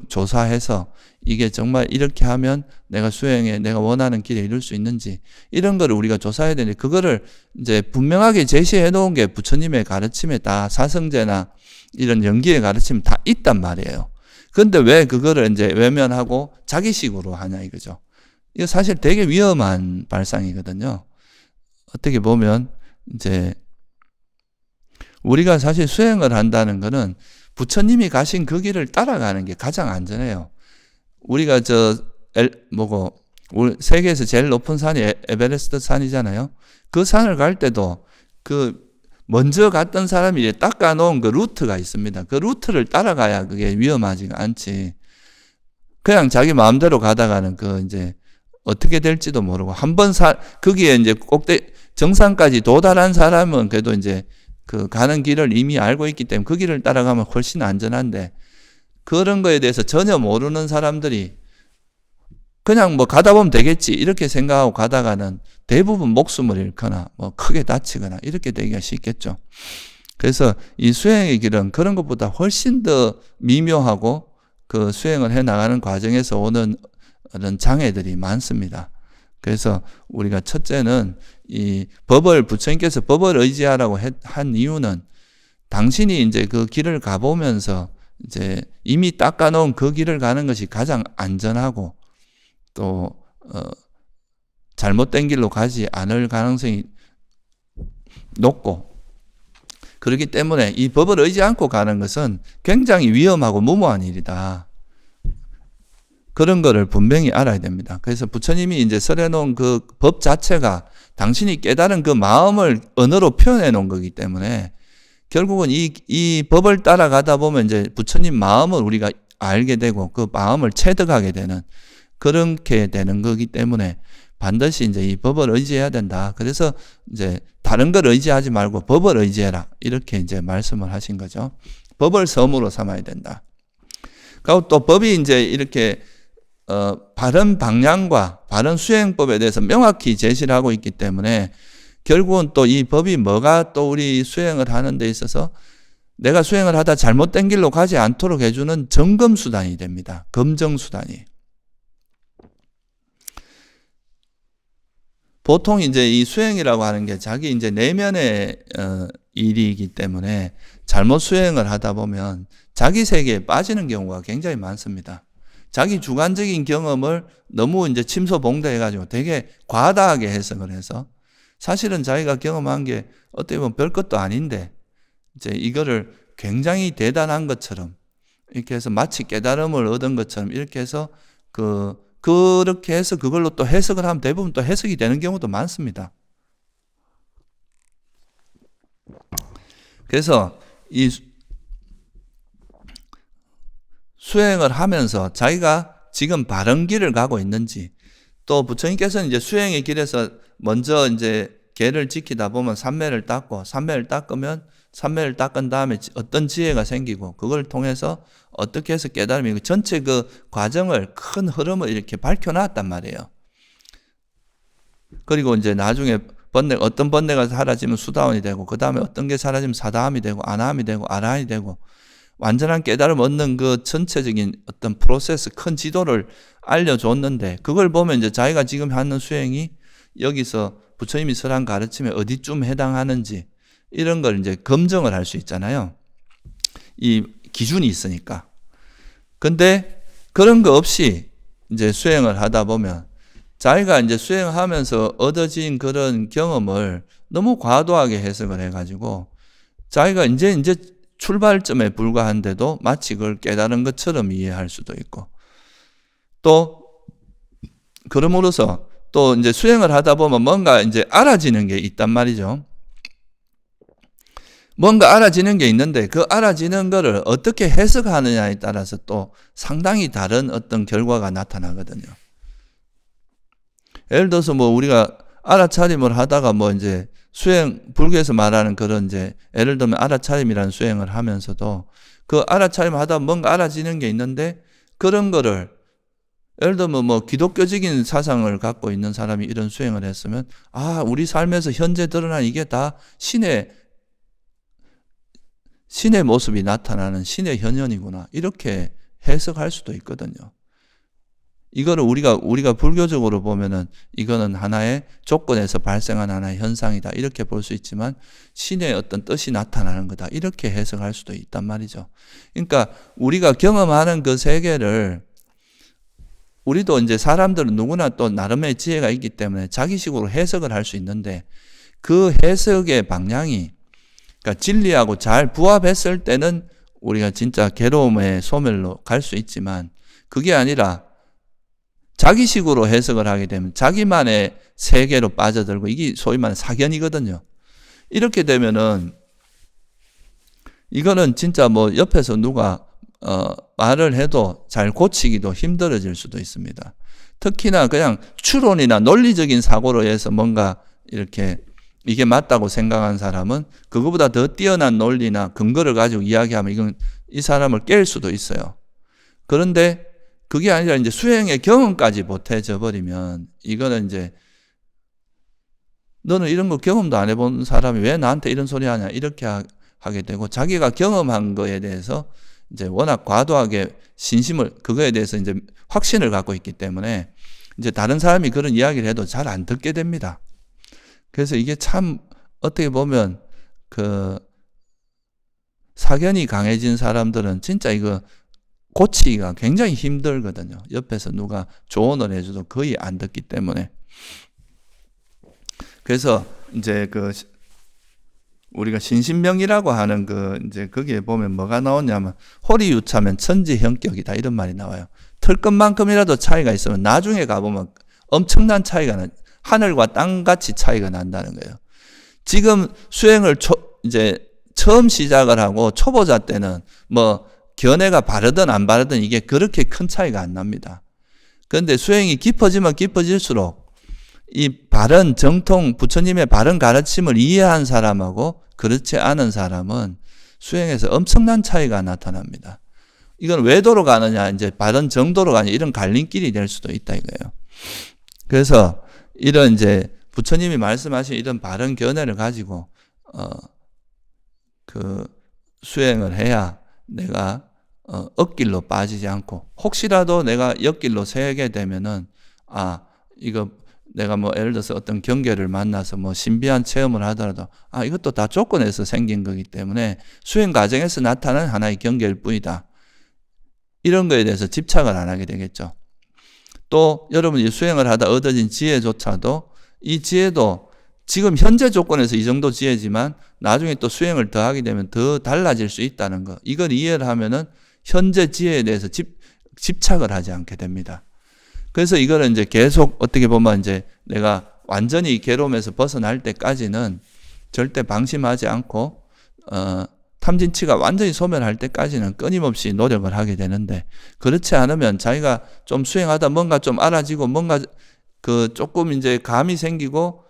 조사해서 이게 정말 이렇게 하면 내가 수행에 내가 원하는 길에 이룰 수 있는지, 이런 거를 우리가 조사해야 되는데, 그거를 이제 분명하게 제시해 놓은 게 부처님의 가르침에 다 사성제나 이런 연기의 가르침에 다 있단 말이에요. 근데 왜 그거를 이제 외면하고 자기식으로 하냐 이거죠. 이거 사실 되게 위험한 발상이거든요. 어떻게 보면 이제 우리가 사실 수행을 한다는 거는 부처님이 가신 그 길을 따라가는 게 가장 안전해요. 우리가 우리 세계에서 제일 높은 산이 에베레스트 산이잖아요. 그 산을 갈 때도 그 먼저 갔던 사람이 닦아놓은 그 루트가 있습니다. 그 루트를 따라가야 그게 위험하지가 않지. 그냥 자기 마음대로 가다가는 이제 어떻게 될지도 모르고 거기에 이제 정상까지 도달한 사람은 그래도 이제 그 가는 길을 이미 알고 있기 때문에 그 길을 따라가면 훨씬 안전한데, 그런 거에 대해서 전혀 모르는 사람들이 그냥 뭐 가다 보면 되겠지 이렇게 생각하고 가다가는 대부분 목숨을 잃거나 뭐 크게 다치거나 이렇게 되기가 쉽겠죠. 그래서 이 수행의 길은 그런 것보다 훨씬 더 미묘하고 그 수행을 해 나가는 과정에서 오는 장애들이 많습니다. 그래서 우리가 첫째는 이 부처님께서 법을 의지하라고 한 이유는 당신이 이제 그 길을 가보면서 이제 이미 닦아놓은 그 길을 가는 것이 가장 안전하고 또 잘못된 길로 가지 않을 가능성이 높고, 그렇기 때문에 이 법을 의지 않고 가는 것은 굉장히 위험하고 무모한 일이다. 그런 거를 분명히 알아야 됩니다. 그래서 부처님이 이제 설해 놓은 그 법 자체가 당신이 깨달은 그 마음을 언어로 표현해 놓은 거기 때문에 결국은 이 법을 따라가다 보면 이제 부처님 마음을 우리가 알게 되고 그 마음을 체득하게 되는 그렇게 되는 거기 때문에 반드시 이제 이 법을 의지해야 된다. 그래서 이제 다른 걸 의지하지 말고 법을 의지해라. 이렇게 이제 말씀을 하신 거죠. 법을 섬으로 삼아야 된다. 그리고 또 법이 이제 이렇게 바른 방향과 바른 수행법에 대해서 명확히 제시를 하고 있기 때문에 결국은 또 이 법이 뭐가 또 우리 수행을 하는 데 있어서 내가 수행을 하다 잘못된 길로 가지 않도록 해주는 점검수단이 됩니다. 검정수단이. 보통 이제 이 수행이라고 하는 게 자기 이제 내면의 일이기 때문에 잘못 수행을 하다 보면 자기 세계에 빠지는 경우가 굉장히 많습니다. 자기 주관적인 경험을 너무 이제 침소봉대해가지고 되게 과다하게 해석을 해서 사실은 자기가 경험한 게 어떻게 보면 별것도 아닌데 이제 이거를 굉장히 대단한 것처럼 이렇게 해서 마치 깨달음을 얻은 것처럼 이렇게 해서 그렇게 해서 그걸로 또 해석을 하면 대부분 또 해석이 되는 경우도 많습니다. 그래서 이 수행을 하면서 자기가 지금 바른 길을 가고 있는지, 또 부처님께서는 이제 수행의 길에서 먼저 이제 계를 지키다 보면 삼매를 닦고, 삼매를 닦으면 삼매를 닦은 다음에 어떤 지혜가 생기고 그걸 통해서 어떻게 해서 깨달음이 전체 그 과정을 큰 흐름을 이렇게 밝혀놨단 말이에요. 그리고 이제 나중에 어떤 번뇌가 사라지면 수다원이 되고 그 다음에 어떤 게 사라지면 사다함이 되고 아나함이 되고 아라한이 되고 완전한 깨달음 얻는 그 전체적인 어떤 프로세스 큰 지도를 알려줬는데 그걸 보면 이제 자기가 지금 하는 수행이 여기서 부처님이 설한 가르침에 어디쯤 해당하는지 이런 걸 이제 검증을 할 수 있잖아요. 이 기준이 있으니까. 근데 그런 거 없이 이제 수행을 하다 보면 자기가 이제 수행하면서 얻어진 그런 경험을 너무 과도하게 해석을 해가지고 자기가 이제 출발점에 불과한데도 마치 그걸 깨달은 것처럼 이해할 수도 있고 또 그럼으로써 또 이제 수행을 하다 보면 뭔가 이제 알아지는 게 있단 말이죠. 뭔가 알아지는 게 있는데 그 알아지는 거를 어떻게 해석하느냐에 따라서 또 상당히 다른 어떤 결과가 나타나거든요. 예를 들어서 뭐 우리가 알아차림을 하다가 뭐 이제 수행, 불교에서 말하는 그런 이제 예를 들면 알아차림이라는 수행을 하면서도 그 알아차림 하다 뭔가 알아지는 게 있는데 그런 거를 예를 들면 뭐 기독교적인 사상을 갖고 있는 사람이 이런 수행을 했으면 아, 우리 삶에서 현재 드러난 이게 다 신의 모습이 나타나는 신의 현현이구나. 이렇게 해석할 수도 있거든요. 이거를 우리가 불교적으로 보면은 이거는 하나의 조건에서 발생한 하나의 현상이다. 이렇게 볼 수 있지만 신의 어떤 뜻이 나타나는 거다. 이렇게 해석할 수도 있단 말이죠. 그러니까 우리가 경험하는 그 세계를 우리도 이제 사람들은 누구나 또 나름의 지혜가 있기 때문에 자기식으로 해석을 할 수 있는데 그 해석의 방향이 그러니까 진리하고 잘 부합했을 때는 우리가 진짜 괴로움의 소멸로 갈 수 있지만 그게 아니라 자기식으로 해석을 하게 되면 자기만의 세계로 빠져들고 이게 소위 말하는 사견이거든요. 이렇게 되면은 이거는 진짜 뭐 옆에서 누가 말을 해도 잘 고치기도 힘들어질 수도 있습니다. 특히나 그냥 추론이나 논리적인 사고로 해서 뭔가 이렇게 이게 맞다고 생각한 사람은 그거보다 더 뛰어난 논리나 근거를 가지고 이야기하면 이건 이 사람을 깰 수도 있어요. 그런데 그게 아니라 이제 수행의 경험까지 보태져 버리면 이거는 이제 너는 이런 거 경험도 안 해본 사람이 왜 나한테 이런 소리 하냐 이렇게 하게 되고 자기가 경험한 거에 대해서 이제 워낙 과도하게 그거에 대해서 이제 확신을 갖고 있기 때문에 이제 다른 사람이 그런 이야기를 해도 잘 안 듣게 됩니다. 그래서 이게 참 어떻게 보면 그 사견이 강해진 사람들은 진짜 이거 고치기가 굉장히 힘들거든요. 옆에서 누가 조언을 해줘도 거의 안 듣기 때문에. 그래서 이제 우리가 신신명이라고 하는 이제 거기에 보면 뭐가 나오냐면 호리유차면 천지형격이다 이런 말이 나와요. 털끝만큼이라도 차이가 있으면 나중에 가보면 엄청난 차이가 하늘과 땅같이 차이가 난다는 거예요. 지금 수행을 이제 처음 시작을 하고 초보자 때는 뭐 견해가 바르든 안 바르든 이게 그렇게 큰 차이가 안 납니다. 그런데 수행이 깊어지면 깊어질수록 이 바른 정통 부처님의 바른 가르침을 이해한 사람하고 그렇지 않은 사람은 수행에서 엄청난 차이가 나타납니다. 이건 외도로 가느냐 이제 바른 정도로 가느냐 이런 갈림길이 될 수도 있다 이거예요. 그래서 이런 이제 부처님이 말씀하신 이런 바른 견해를 가지고 수행을 해야 내가 엇길로 빠지지 않고 혹시라도 내가 옆길로 새게 되면은 이거 내가 뭐 예를 들어서 어떤 경계를 만나서 뭐 신비한 체험을 하더라도 이것도 다 조건에서 생긴 거기 때문에 수행 과정에서 나타나는 하나의 경계일 뿐이다. 이런 거에 대해서 집착을 안 하게 되겠죠. 또 여러분이 수행을 하다 얻어진 지혜조차도 이 지혜도 지금 현재 조건에서 이 정도 지혜지만 나중에 또 수행을 더 하게 되면 더 달라질 수 있다는 거. 이걸 이해를 하면은 현재 지혜에 대해서 집착을 하지 않게 됩니다. 그래서 이거는 이제 계속 어떻게 보면 이제 내가 완전히 괴로움에서 벗어날 때까지는 절대 방심하지 않고 탐진치가 완전히 소멸할 때까지는 끊임없이 노력을 하게 되는데 그렇지 않으면 자기가 좀 수행하다 뭔가 좀 알아지고 뭔가 조금 이제 감이 생기고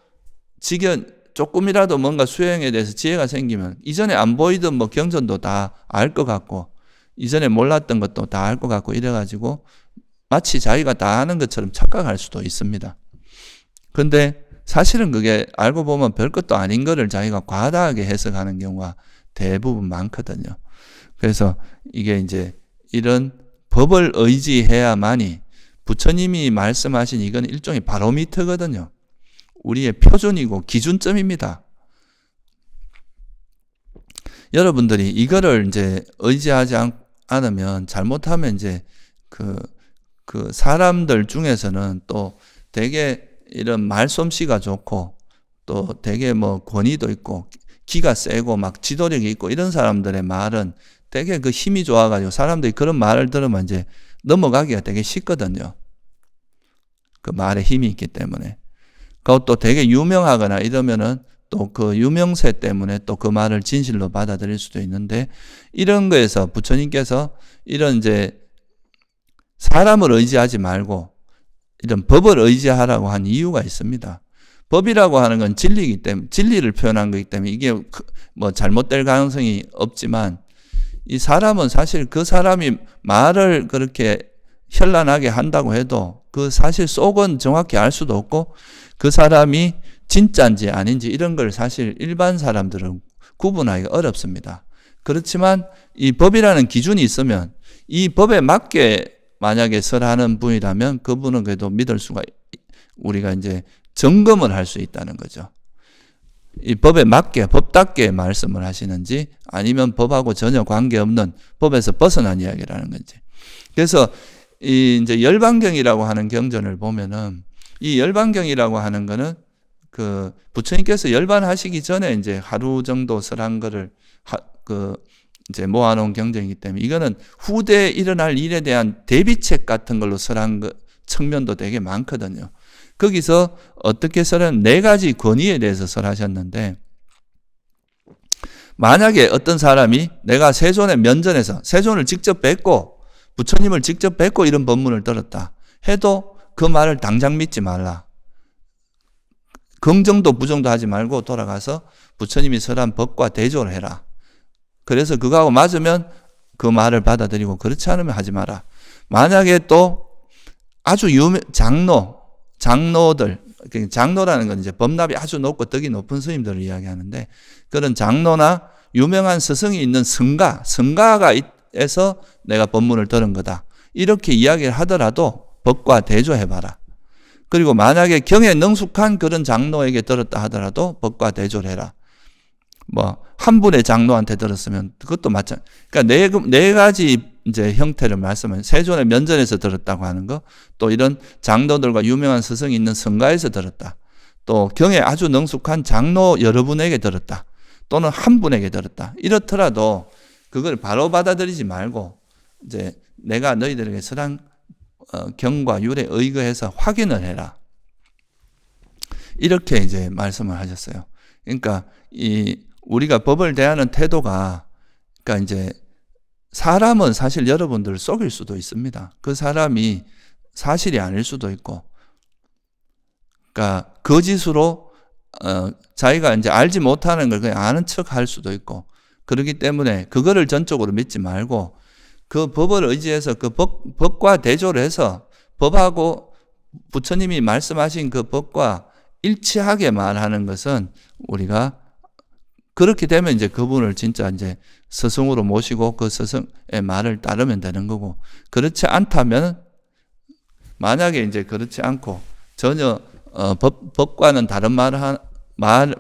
조금이라도 뭔가 수행에 대해서 지혜가 생기면 이전에 안 보이던 뭐 경전도 다 알 것 같고 이전에 몰랐던 것도 다 알 것 같고 이래가지고 마치 자기가 다 아는 것처럼 착각할 수도 있습니다. 근데 사실은 그게 알고 보면 별것도 아닌 거를 자기가 과다하게 해석하는 경우가 대부분 많거든요. 그래서 이게 이제 이런 법을 의지해야만이 부처님이 말씀하신 이건 일종의 바로미터거든요. 우리의 표준이고 기준점입니다. 여러분들이 이거를 이제 의지하지 않으면 잘못하면 이제 그 사람들 중에서는 또 되게 이런 말솜씨가 좋고 또 되게 뭐 권위도 있고 기가 세고 막 지도력이 있고 이런 사람들의 말은 되게 그 힘이 좋아가지고 사람들이 그런 말을 들으면 이제 넘어가기가 되게 쉽거든요. 그 말에 힘이 있기 때문에. 그것도 되게 유명하거나 이러면은 또 그 유명세 때문에 또 그 말을 진실로 받아들일 수도 있는데 이런 거에서 부처님께서 이런 이제 사람을 의지하지 말고 이런 법을 의지하라고 한 이유가 있습니다. 법이라고 하는 건 진리이기 때문에 진리를 표현한 거기 때문에 이게 뭐 잘못될 가능성이 없지만 이 사람은 사실 그 사람이 말을 그렇게 현란하게 한다고 해도 그 사실 속은 정확히 알 수도 없고 그 사람이 진짜인지 아닌지 이런 걸 사실 일반 사람들은 구분하기가 어렵습니다. 그렇지만 이 법이라는 기준이 있으면 이 법에 맞게 만약에 설하는 분이라면 그분은 그래도 믿을 수가 우리가 이제 점검을 할 수 있다는 거죠. 이 법에 맞게 법답게 말씀을 하시는지 아니면 법하고 전혀 관계없는 법에서 벗어난 이야기라는 건지. 그래서 이 이제 열반경이라고 하는 경전을 보면은 이 열반경이라고 하는 거는 그 부처님께서 열반하시기 전에 이제 하루 정도 설한 거를 이제 모아놓은 경전이기 때문에 이거는 후대에 일어날 일에 대한 대비책 같은 걸로 설한 측면도 되게 많거든요. 거기서 어떻게 설한 4가지 권위에 대해서 설하셨는데 만약에 어떤 사람이 내가 세존의 면전에서 세존을 직접 뵙고 부처님을 직접 뵙고 이런 법문을 들었다 해도 그 말을 당장 믿지 말라. 긍정도 부정도 하지 말고 돌아가서 부처님이 설한 법과 대조를 해라. 그래서 그거하고 맞으면 그 말을 받아들이고 그렇지 않으면 하지 마라. 만약에 또 아주 장로들, 장로라는 건 이제 법납이 아주 높고 덕이 높은 스님들을 이야기하는데 그런 장로나 유명한 스승이 있는 성가에서 내가 법문을 들은 거다. 이렇게 이야기를 하더라도 법과 대조해봐라. 그리고 만약에 경에 능숙한 그런 장로에게 들었다 하더라도 법과 대조를 해라. 뭐 한 분의 장로한테 들었으면 그것도 마찬가지. 그러니까 네 가지 이제 형태를 말씀하면 세존의 면전에서 들었다고 하는 거, 또 이런 장로들과 유명한 스승이 있는 성가에서 들었다. 또 경에 아주 능숙한 장로 여러분에게 들었다. 또는 한 분에게 들었다. 이렇더라도 그걸 바로 받아들이지 말고 이제 내가 너희들에게 설한 경과 율에 의거해서 확인을 해라. 이렇게 이제 말씀을 하셨어요. 그러니까 우리가 법을 대하는 태도가, 그러니까 이제 사람은 사실 여러분들을 속일 수도 있습니다. 그 사람이 사실이 아닐 수도 있고, 그러니까 거짓으로 자기가 이제 알지 못하는 걸 그냥 아는 척 할 수도 있고, 그렇기 때문에 그거를 전적으로 믿지 말고 그 법을 의지해서 그 법과 대조를 해서 법하고 부처님이 말씀하신 그 법과 일치하게 말하는 것은 우리가 그렇게 되면 이제 그분을 진짜 이제 스승으로 모시고 그 스승의 말을 따르면 되는 거고, 그렇지 않다면, 만약에 이제 그렇지 않고 전혀 법과는 다른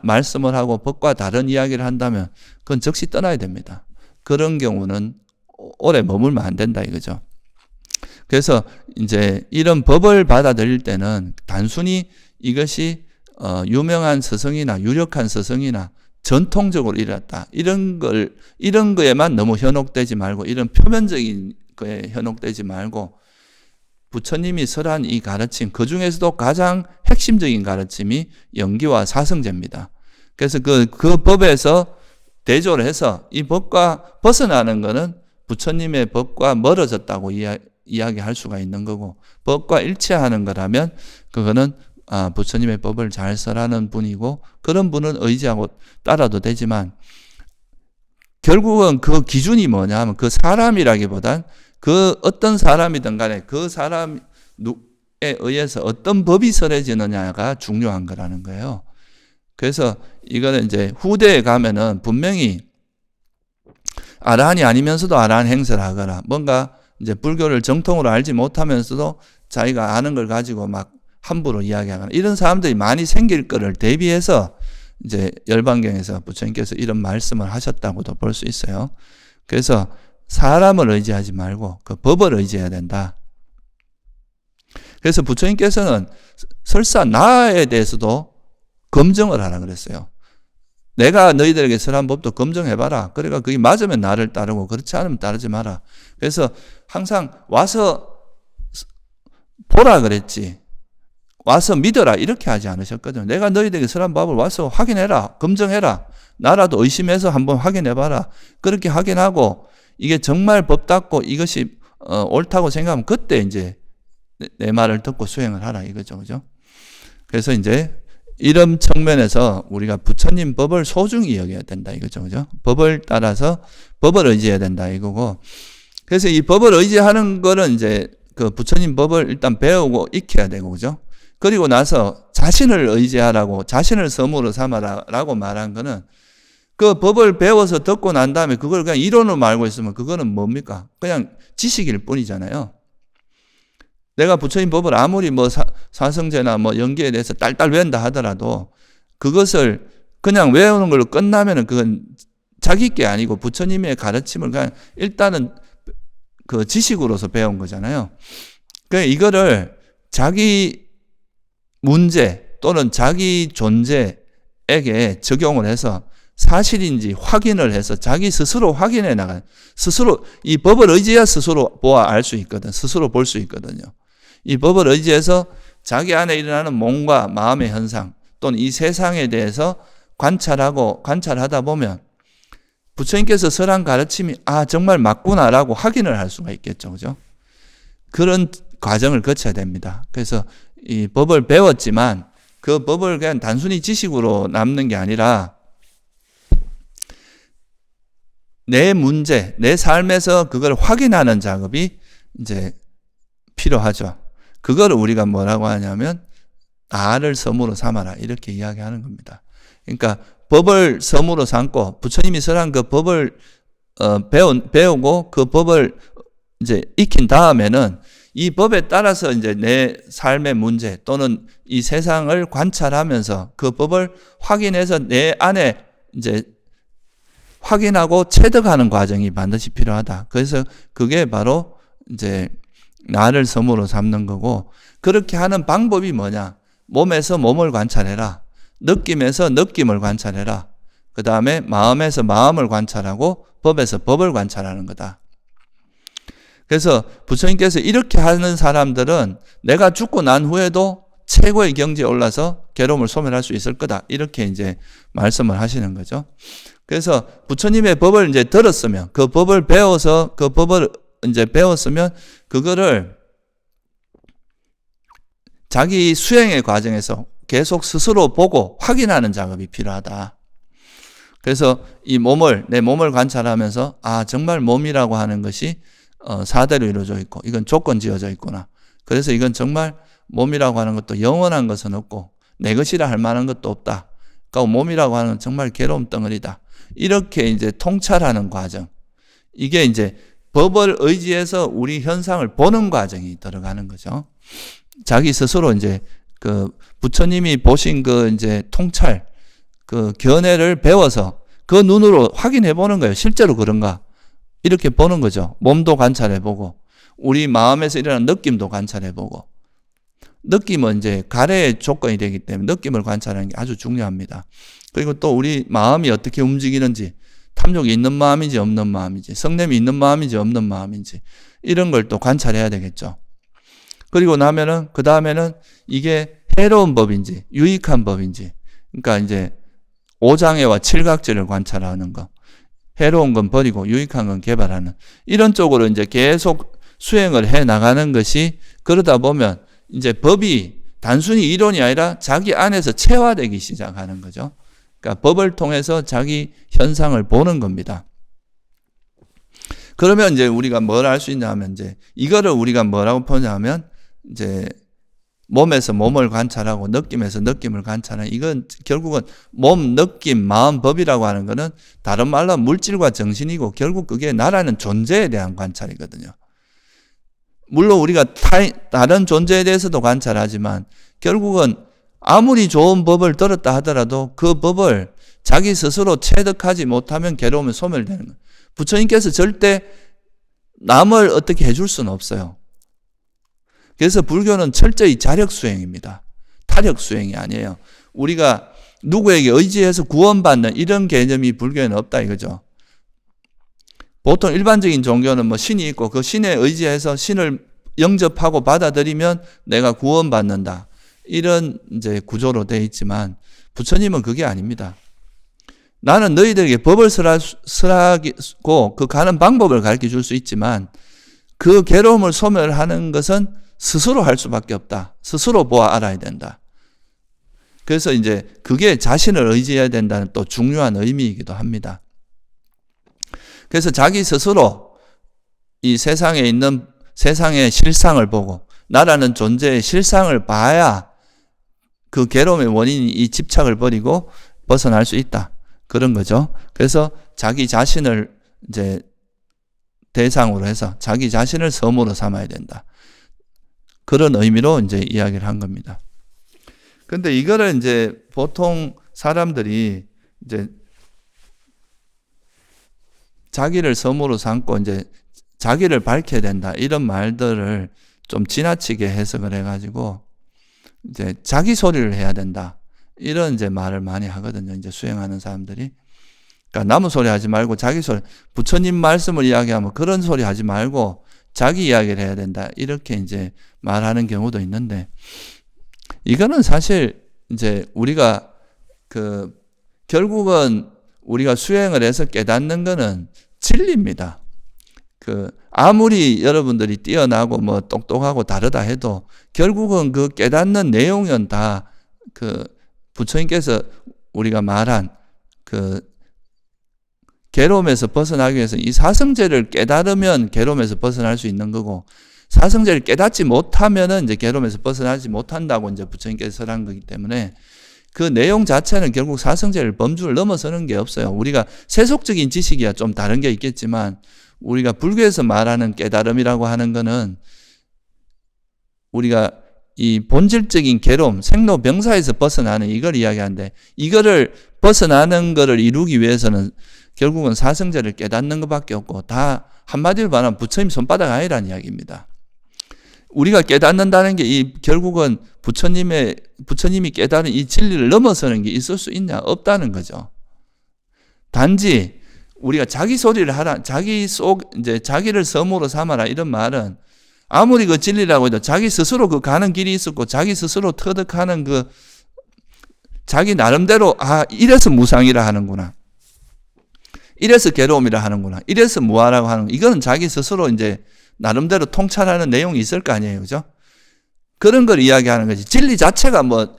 말씀을 하고 법과 다른 이야기를 한다면 그건 즉시 떠나야 됩니다. 그런 경우는 오래 머물면 안 된다 이거죠. 그래서 이제 이런 법을 받아들일 때는 단순히 이것이 유명한 스승이나 유력한 스승이나 전통적으로 일어났다, 이런 거에만 너무 현혹되지 말고, 이런 표면적인 거에 현혹되지 말고, 부처님이 설한 이 가르침, 그 중에서도 가장 핵심적인 가르침이 영기와 사성제입니다. 그래서 그 법에서 대조를 해서 이 법과 벗어나는 것은 부처님의 법과 멀어졌다고 이야기할 수가 있는 거고, 법과 일치하는 거라면 그거는 부처님의 법을 잘 설하는 분이고, 그런 분은 의지하고 따라도 되지만, 결국은 그 기준이 뭐냐면 그 사람이라기보단 그 어떤 사람이든 간에 그 사람에 의해서 어떤 법이 설해지느냐가 중요한 거라는 거예요. 그래서 이거는 이제 후대에 가면은 분명히 아라한이 아니면서도 아라한 행세를 하거나, 뭔가 이제 불교를 정통으로 알지 못하면서도 자기가 아는 걸 가지고 막 함부로 이야기하거나, 이런 사람들이 많이 생길 거를 대비해서 이제 열반경에서 부처님께서 이런 말씀을 하셨다고도 볼 수 있어요. 그래서 사람을 의지하지 말고 그 법을 의지해야 된다. 그래서 부처님께서는 설사 나에 대해서도 검증을 하라 그랬어요. 내가 너희들에게 설한 법도 검증해봐라. 그러니까 그게 맞으면 나를 따르고 그렇지 않으면 따르지 마라. 그래서 항상 와서 보라 그랬지, 와서 믿어라 이렇게 하지 않으셨거든요. 내가 너희들에게 설한 법을 와서 확인해라, 검증해라. 나라도 의심해서 한번 확인해봐라. 그렇게 확인하고 이게 정말 법답고 이것이 옳다고 생각하면 그때 이제 내 말을 듣고 수행을 하라 이거죠. 그죠? 그래서 이제 이런 측면에서 우리가 부처님 법을 소중히 여겨야 된다 이거죠. 그죠? 법을 따라서 법을 의지해야 된다 이거고, 그래서 이 법을 의지하는 거는 이제 그 부처님 법을 일단 배우고 익혀야 되고, 그죠? 그리고 나서 자신을 의지하라고, 자신을 섬으로 삼아라라고 말한 거는, 그 법을 배워서 듣고 난 다음에 그걸 그냥 이론으로 알고 있으면 그거는 뭡니까? 그냥 지식일 뿐이잖아요. 내가 부처님 법을 아무리 뭐 사성제나 뭐 연기에 대해서 딸딸 외운다 하더라도 그것을 그냥 외우는 걸로 끝나면은 그건 자기 게 아니고 부처님의 가르침을 그냥 일단은 그 지식으로서 배운 거잖아요. 그러니까 이거를 자기 문제 또는 자기 존재에게 적용을 해서 사실인지 확인을 해서 자기 스스로 확인해 나가는, 스스로 이 법을 의지해야 스스로 보아 알 수 있거든. 스스로 볼 수 있거든요. 이 법을 의지해서 자기 안에 일어나는 몸과 마음의 현상 또는 이 세상에 대해서 관찰하다 보면 부처님께서 설한 가르침이 정말 맞구나라고 확인을 할 수가 있겠죠. 그죠? 그런 과정을 거쳐야 됩니다. 그래서 이 법을 배웠지만 그 법을 그냥 단순히 지식으로 남는 게 아니라 내 문제, 내 삶에서 그걸 확인하는 작업이 이제 필요하죠. 그걸 우리가 뭐라고 하냐면 나를 섬으로 삼아라 이렇게 이야기하는 겁니다. 그러니까 법을 섬으로 삼고 부처님이 설한 그 법을 배우고 그 법을 이제 익힌 다음에는 이 법에 따라서 이제 내 삶의 문제 또는 이 세상을 관찰하면서 그 법을 확인해서 내 안에 이제 확인하고 체득하는 과정이 반드시 필요하다. 그래서 그게 바로 이제 나를 섬으로 삼는 거고, 그렇게 하는 방법이 뭐냐? 몸에서 몸을 관찰해라. 느낌에서 느낌을 관찰해라. 그 다음에 마음에서 마음을 관찰하고 법에서 법을 관찰하는 거다. 그래서 부처님께서 이렇게 하는 사람들은 내가 죽고 난 후에도 최고의 경지에 올라서 괴로움을 소멸할 수 있을 거다. 이렇게 이제 말씀을 하시는 거죠. 그래서 부처님의 법을 이제 들었으면, 그 법을 배워서, 그 법을 이제 배웠으면, 그거를 자기 수행의 과정에서 계속 스스로 보고 확인하는 작업이 필요하다. 그래서 이 몸을, 내 몸을 관찰하면서, 아, 정말 몸이라고 하는 것이 사대로 이루어져 있고, 이건 조건 지어져 있구나. 그래서 이건 정말 몸이라고 하는 것도 영원한 것은 없고, 내 것이라 할 만한 것도 없다. 그러니까 몸이라고 하는 건 정말 괴로움 덩어리다. 이렇게 이제 통찰하는 과정. 이게 이제 법을 의지해서 우리 현상을 보는 과정이 들어가는 거죠. 자기 스스로 이제 그 부처님이 보신 그 이제 통찰, 그 견해를 배워서 그 눈으로 확인해 보는 거예요. 실제로 그런가? 이렇게 보는 거죠. 몸도 관찰해 보고, 우리 마음에서 일어나는 느낌도 관찰해 보고. 느낌은 이제 가래의 조건이 되기 때문에 느낌을 관찰하는 게 아주 중요합니다. 그리고 또 우리 마음이 어떻게 움직이는지, 탐욕이 있는 마음인지 없는 마음인지, 성냄이 있는 마음인지 없는 마음인지, 이런 걸 또 관찰해야 되겠죠. 그리고 나면은, 그 다음에는 이게 해로운 법인지, 유익한 법인지, 그러니까 이제 오장애와 칠각지를 관찰하는 거. 해로운 건 버리고 유익한 건 개발하는. 이런 쪽으로 이제 계속 수행을 해 나가는 것이, 그러다 보면 이제 법이 단순히 이론이 아니라 자기 안에서 체화되기 시작하는 거죠. 그러니까 법을 통해서 자기 현상을 보는 겁니다. 그러면 이제 우리가 뭘 할 수 있냐 하면, 이제 이거를 우리가 뭐라고 보냐면, 이제 몸에서 몸을 관찰하고 느낌에서 느낌을 관찰하는, 이건 결국은 몸, 느낌, 마음, 법이라고 하는 거는 다른 말로 물질과 정신이고, 결국 그게 나라는 존재에 대한 관찰이거든요. 물론 우리가 다른 존재에 대해서도 관찰하지만, 결국은 아무리 좋은 법을 들었다 하더라도 그 법을 자기 스스로 체득하지 못하면 괴로움이 소멸되는 거예요. 부처님께서 절대 남을 어떻게 해줄 수는 없어요. 그래서 불교는 철저히 자력 수행입니다. 타력 수행이 아니에요. 우리가 누구에게 의지해서 구원받는 이런 개념이 불교에는 없다 이거죠. 보통 일반적인 종교는 뭐 신이 있고 그 신에 의지해서 신을 영접하고 받아들이면 내가 구원받는다. 이런 이제 구조로 되어 있지만, 부처님은 그게 아닙니다. 나는 너희들에게 법을 설하고 그 가는 방법을 가르쳐 줄 수 있지만, 그 괴로움을 소멸하는 것은 스스로 할 수밖에 없다. 스스로 보아 알아야 된다. 그래서 이제 그게 자신을 의지해야 된다는 또 중요한 의미이기도 합니다. 그래서 자기 스스로 이 세상에 있는 세상의 실상을 보고, 나라는 존재의 실상을 봐야 그 괴로움의 원인이 이 집착을 버리고 벗어날 수 있다. 그런 거죠. 그래서 자기 자신을 이제 대상으로 해서 자기 자신을 섬으로 삼아야 된다. 그런 의미로 이제 이야기를 한 겁니다. 근데 이거를 이제 보통 사람들이 이제 자기를 섬으로 삼고 이제 자기를 밝혀야 된다. 이런 말들을 좀 지나치게 해석을 해가지고 이제 자기 소리를 해야 된다. 이런 이제 말을 많이 하거든요. 이제 수행하는 사람들이. 그러니까 남의 소리 하지 말고 자기 소리, 부처님 말씀을 이야기하면 그런 소리 하지 말고 자기 이야기를 해야 된다. 이렇게 이제 말하는 경우도 있는데, 이거는 사실 이제 우리가 결국은 우리가 수행을 해서 깨닫는 거는 진리입니다. 아무리 여러분들이 뛰어나고 뭐 똑똑하고 다르다 해도 결국은 그 깨닫는 내용은 다 부처님께서 우리가 말한 괴로움에서 벗어나기 위해서 이 사성제를 깨달으면 괴로움에서 벗어날 수 있는 거고, 사성제를 깨닫지 못하면은 이제 괴로움에서 벗어나지 못한다고 이제 부처님께서 설한 거기 때문에, 그 내용 자체는 결국 사성제를 범주를 넘어서는 게 없어요. 우리가 세속적인 지식이야 좀 다른 게 있겠지만, 우리가 불교에서 말하는 깨달음이라고 하는 거는 우리가 이 본질적인 괴로움, 생로병사에서 벗어나는 이걸 이야기하는데, 이거를 벗어나는 거를 이루기 위해서는 결국은 사성제를 깨닫는 것밖에 없고, 다 한마디로 말하면 부처님 손바닥 아니라는 이야기입니다. 우리가 깨닫는다는 게 이 결국은 부처님이 깨달은 이 진리를 넘어서는 게 있을 수 있냐? 없다는 거죠. 단지 우리가 자기 소리를 하라, 이제 자기를 섬으로 삼아라 이런 말은 아무리 그 진리라고 해도 자기 스스로 그 가는 길이 있었고 자기 스스로 터득하는 그 자기 나름대로 이래서 무상이라 하는구나. 이래서 괴로움이라 하는구나. 이래서 무아라고 하는구나. 이거는 자기 스스로 이제 나름대로 통찰하는 내용이 있을 거 아니에요. 그죠? 그런 걸 이야기하는 거지. 진리 자체가 뭐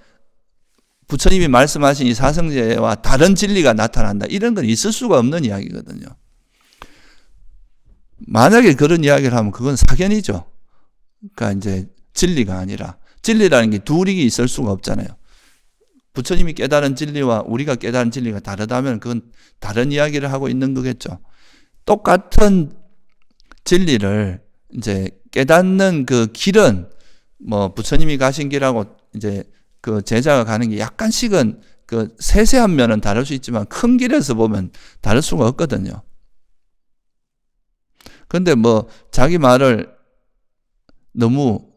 부처님이 말씀하신 이 사성제와 다른 진리가 나타난다. 이런 건 있을 수가 없는 이야기거든요. 만약에 그런 이야기를 하면 그건 사견이죠. 그러니까 이제 진리가 아니라 진리라는 게 둘이 있을 수가 없잖아요. 부처님이 깨달은 진리와 우리가 깨달은 진리가 다르다면 그건 다른 이야기를 하고 있는 거겠죠. 똑같은 진리를 이제 깨닫는 그 길은 뭐 부처님이 가신 길하고 이제 그 제자가 가는 게 약간씩은 그 세세한 면은 다를 수 있지만 큰 길에서 보면 다를 수가 없거든요. 근데 뭐 자기 말을 너무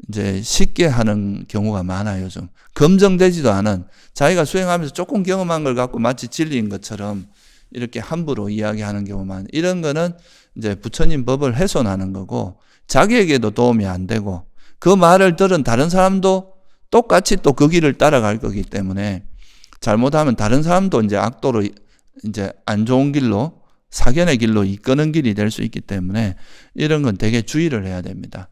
이제 쉽게 하는 경우가 많아요, 요즘. 검증되지도 않은 자기가 수행하면서 조금 경험한 걸 갖고 마치 진리인 것처럼 이렇게 함부로 이야기하는 경우만. 이런 거는 이제 부처님 법을 훼손하는 거고 자기에게도 도움이 안 되고 그 말을 들은 다른 사람도 똑같이 또 그 길을 따라갈 거기 때문에 잘못하면 다른 사람도 이제 악도로 이제 안 좋은 길로 사견의 길로 이끄는 길이 될 수 있기 때문에 이런 건 되게 주의를 해야 됩니다.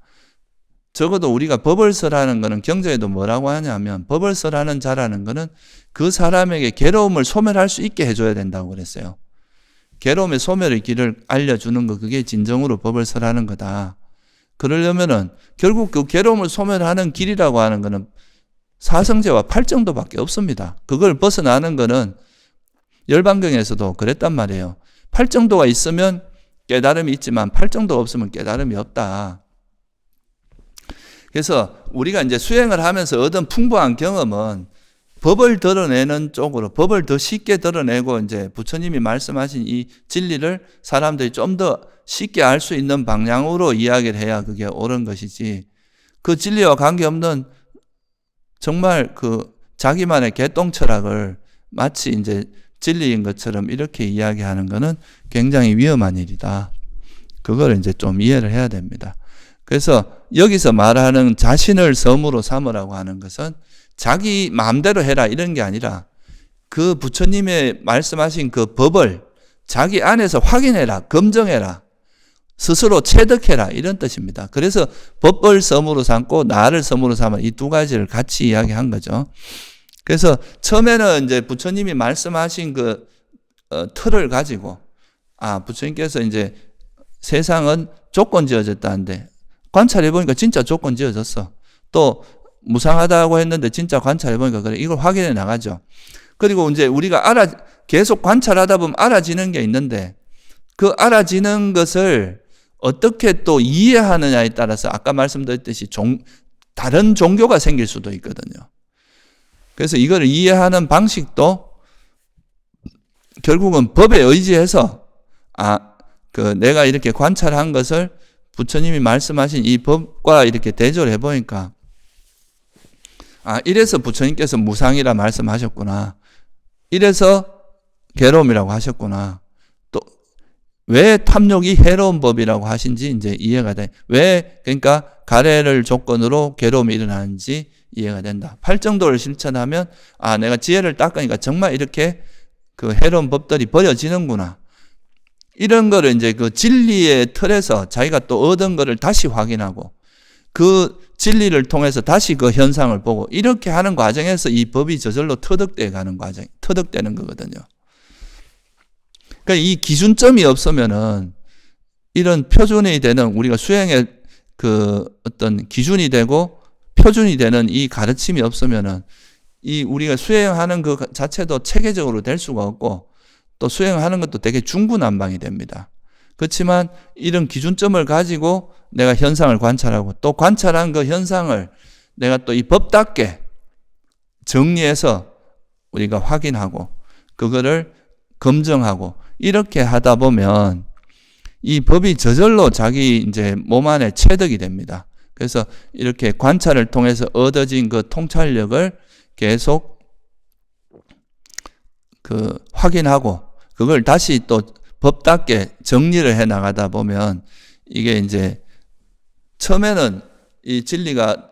적어도 우리가 법을 설하는 거는 경전에도 뭐라고 하냐면 법을 설하는 자라는 거는 그 사람에게 괴로움을 소멸할 수 있게 해줘야 된다고 그랬어요. 괴로움의 소멸의 길을 알려주는 거 그게 진정으로 법을 설하는 거다. 그러려면은 결국 그 괴로움을 소멸하는 길이라고 하는 거는 사성제와 팔정도밖에 없습니다. 그걸 벗어나는 거는 열반경에서도 그랬단 말이에요. 팔정도가 있으면 깨달음이 있지만 팔정도가 없으면 깨달음이 없다. 그래서 우리가 이제 수행을 하면서 얻은 풍부한 경험은 법을 드러내는 쪽으로, 법을 더 쉽게 드러내고 이제 부처님이 말씀하신 이 진리를 사람들이 좀 더 쉽게 알 수 있는 방향으로 이야기를 해야 그게 옳은 것이지. 그 진리와 관계없는 정말 그 자기만의 개똥 철학을 마치 이제 진리인 것처럼 이렇게 이야기하는 것은 굉장히 위험한 일이다. 그걸 이제 좀 이해를 해야 됩니다. 그래서 여기서 말하는 자신을 섬으로 삼으라고 하는 것은 자기 마음대로 해라 이런 게 아니라 그 부처님의 말씀하신 그 법을 자기 안에서 확인해라, 검증해라, 스스로 체득해라 이런 뜻입니다. 그래서 법을 섬으로 삼고 나를 섬으로 삼아 이 두 가지를 같이 이야기한 거죠. 그래서 처음에는 이제 부처님이 말씀하신 그 틀을 가지고 부처님께서 이제 세상은 조건 지어졌다는데 관찰해 보니까 진짜 조건 지어졌어. 또 무상하다고 했는데 진짜 관찰해 보니까 그래. 이걸 확인해 나가죠. 그리고 이제 우리가 계속 관찰하다 보면 알아지는 게 있는데 그 알아지는 것을 어떻게 또 이해하느냐에 따라서 아까 말씀드렸듯이 다른 종교가 생길 수도 있거든요. 그래서 이걸 이해하는 방식도 결국은 법에 의지해서 내가 이렇게 관찰한 것을 부처님이 말씀하신 이 법과 이렇게 대조를 해보니까 이래서 부처님께서 무상이라 말씀하셨구나. 이래서 괴로움이라고 하셨구나. 또 왜 탐욕이 해로운 법이라고 하신지 이제 이해가 돼. 왜 그러니까 가래를 조건으로 괴로움이 일어나는지 이해가 된다. 팔정도를 실천하면 내가 지혜를 닦으니까 정말 이렇게 그 해로운 법들이 버려지는구나. 이런 거를 이제 그 진리의 틀에서 자기가 또 얻은 거를 다시 확인하고 그 진리를 통해서 다시 그 현상을 보고 이렇게 하는 과정에서 이 법이 저절로 터득되는 거거든요. 그러니까 이 기준점이 없으면은 이런 표준이 되는 우리가 수행의 그 어떤 기준이 되고 표준이 되는 이 가르침이 없으면은 이 우리가 수행하는 그 자체도 체계적으로 될 수가 없고 또 수행하는 것도 되게 중구난방이 됩니다. 그렇지만 이런 기준점을 가지고 내가 현상을 관찰하고 또 관찰한 그 현상을 내가 또 이 법답게 정리해서 우리가 확인하고 그거를 검증하고 이렇게 하다 보면 이 법이 저절로 자기 이제 몸 안에 체득이 됩니다. 그래서 이렇게 관찰을 통해서 얻어진 그 통찰력을 계속 확인하고 그걸 다시 또 법답게 정리를 해 나가다 보면 이게 이제 처음에는 이 진리가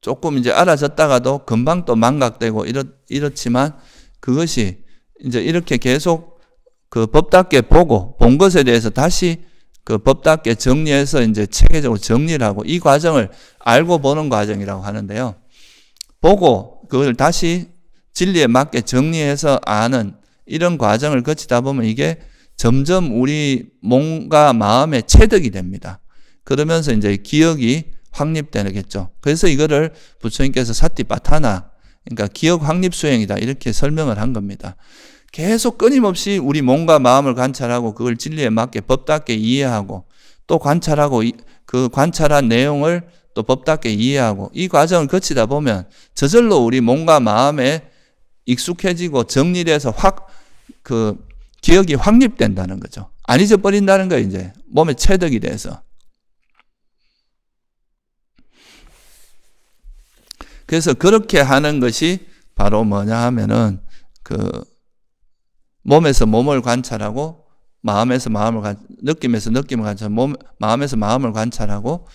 조금 이제 알아졌다가도 금방 또 망각되고 이렇지만 그것이 이제 이렇게 계속 그 법답게 보고 본 것에 대해서 다시 그 법답게 정리해서 이제 체계적으로 정리를 하고 이 과정을 알고 보는 과정이라고 하는데요. 보고 그걸 다시 진리에 맞게 정리해서 아는 이런 과정을 거치다 보면 이게 점점 우리 몸과 마음에 체득이 됩니다. 그러면서 이제 기억이 확립되겠죠. 그래서 이거를 부처님께서 사티파타나, 그러니까 기억 확립 수행이다 이렇게 설명을 한 겁니다. 계속 끊임없이 우리 몸과 마음을 관찰하고 그걸 진리에 맞게 법답게 이해하고 또 관찰하고 그 관찰한 내용을 또 법답게 이해하고 이 과정을 거치다 보면 저절로 우리 몸과 마음에 익숙해지고 정리돼서 기억이 확립된다는 거죠. 안 잊어버린다는 거예요, 이제. 몸에 체득이 돼서. 그래서 그렇게 하는 것이 바로 뭐냐 하면은 몸에서 몸을 관찰하고 마음에서 마음을 느낌에서 느낌을 관찰하고 마음에서 마음을 관찰하고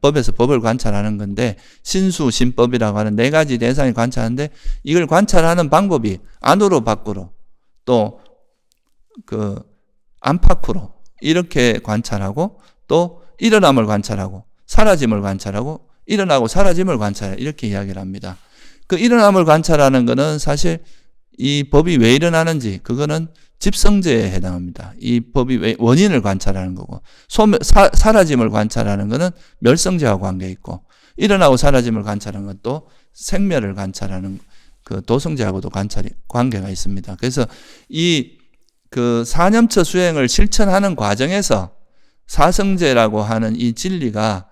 법에서 법을 관찰하는 건데 신수신법이라고 하는 네 가지 대상을 관찰하는데 이걸 관찰하는 방법이 안으로 밖으로 또 안팎으로 이렇게 관찰하고 또 일어남을 관찰하고 사라짐을 관찰하고 일어나고 사라짐을 관찰해 이렇게 이야기를 합니다. 그 일어남을 관찰하는 거는 사실 이 법이 왜 일어나는지 그거는 집성제에 해당합니다. 이 법이 왜 원인을 관찰하는 거고 사라짐을 관찰하는 거는 멸성제하고 관계 있고 일어나고 사라짐을 관찰하는 것도 생멸을 관찰하는 그 도성제하고도 관계가 있습니다. 그래서 사념처 수행을 실천하는 과정에서 사성제라고 하는 이 진리가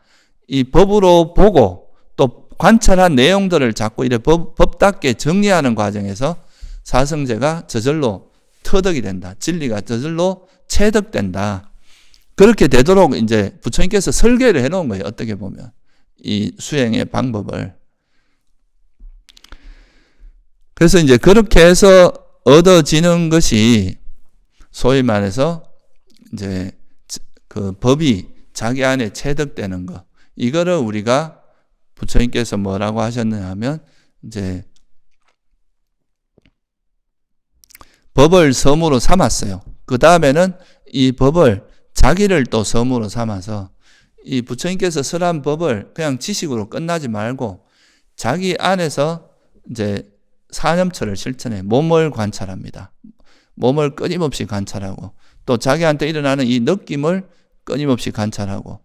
이 법으로 보고 또 관찰한 내용들을 자꾸 이렇게 법답게 정리하는 과정에서 사성제가 저절로 터득이 된다. 진리가 저절로 체득된다. 그렇게 되도록 이제 부처님께서 설계를 해 놓은 거예요. 어떻게 보면. 이 수행의 방법을. 그래서 이제 그렇게 해서 얻어지는 것이 소위 말해서 이제 그 법이 자기 안에 체득되는 것. 이거를 우리가 부처님께서 뭐라고 하셨느냐 하면 이제 법을 섬으로 삼았어요. 그 다음에는 이 법을 자기를 또 섬으로 삼아서 이 부처님께서 설한 법을 그냥 지식으로 끝나지 말고 자기 안에서 이제 사념처를 실천해 몸을 관찰합니다. 몸을 끊임없이 관찰하고 또 자기한테 일어나는 이 느낌을 끊임없이 관찰하고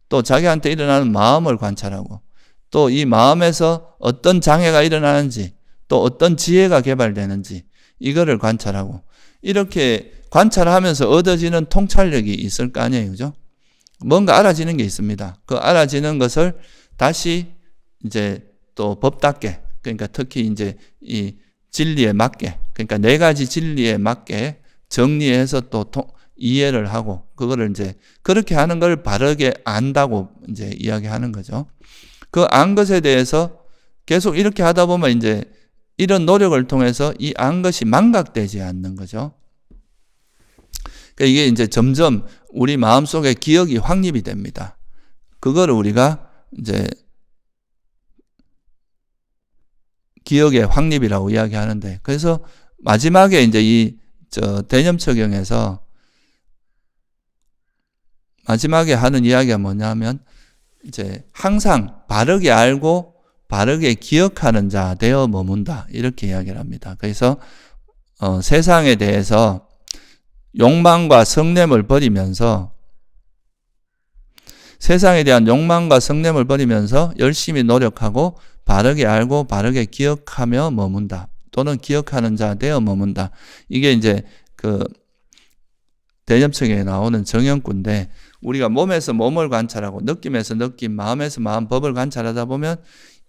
또 자기한테 일어나는 마음을 관찰하고 또 이 마음에서 어떤 장애가 일어나는지 또 어떤 지혜가 개발되는지 이거를 관찰하고 이렇게 관찰하면서 얻어지는 통찰력이 있을 거 아니에요. 그죠? 뭔가 알아지는 게 있습니다. 그 알아지는 것을 다시 이제 또 법답게 그러니까 특히 이제 이 진리에 맞게 그러니까 네 가지 진리에 맞게 정리해서 또 이해를 하고 그거를 이제 그렇게 하는 걸 바르게 안다고 이제 이야기하는 거죠. 그 안 것에 대해서 계속 이렇게 하다 보면 이제 이런 노력을 통해서 이 안 것이 망각되지 않는 거죠. 그러니까 이게 이제 점점 우리 마음속에 기억이 확립이 됩니다. 그거를 우리가 이제 기억의 확립이라고 이야기하는데 그래서 마지막에 이제 대념처경에서 마지막에 하는 이야기가 뭐냐면 이제 항상 바르게 알고 바르게 기억하는 자 되어 머문다 이렇게 이야기를 합니다. 그래서 세상에 대해서 욕망과 성냄을 버리면서 세상에 대한 욕망과 성냄을 버리면서 열심히 노력하고 바르게 알고 바르게 기억하며 머문다. 또는 기억하는 자 되어 머문다. 이게 이제 대념청에 나오는 정형구인데 우리가 몸에서 몸을 관찰하고 느낌에서 느낌, 마음에서 마음, 법을 관찰하다 보면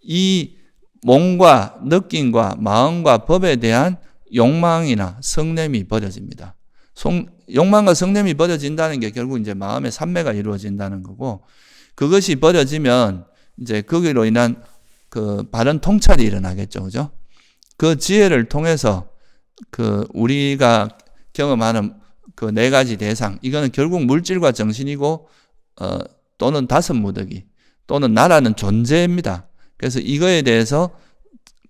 이 몸과 느낌과 마음과 법에 대한 욕망이나 성냄이 버려집니다. 욕망과 성냄이 버려진다는 게 결국 이제 마음의 삼매가 이루어진다는 거고 그것이 버려지면 이제 거기로 인한 그 바른 통찰이 일어나겠죠. 그죠? 그 지혜를 통해서 그 우리가 경험하는 그 네 가지 대상, 이거는 결국 물질과 정신이고, 또는 다섯 무더기, 또는 나라는 존재입니다. 그래서 이거에 대해서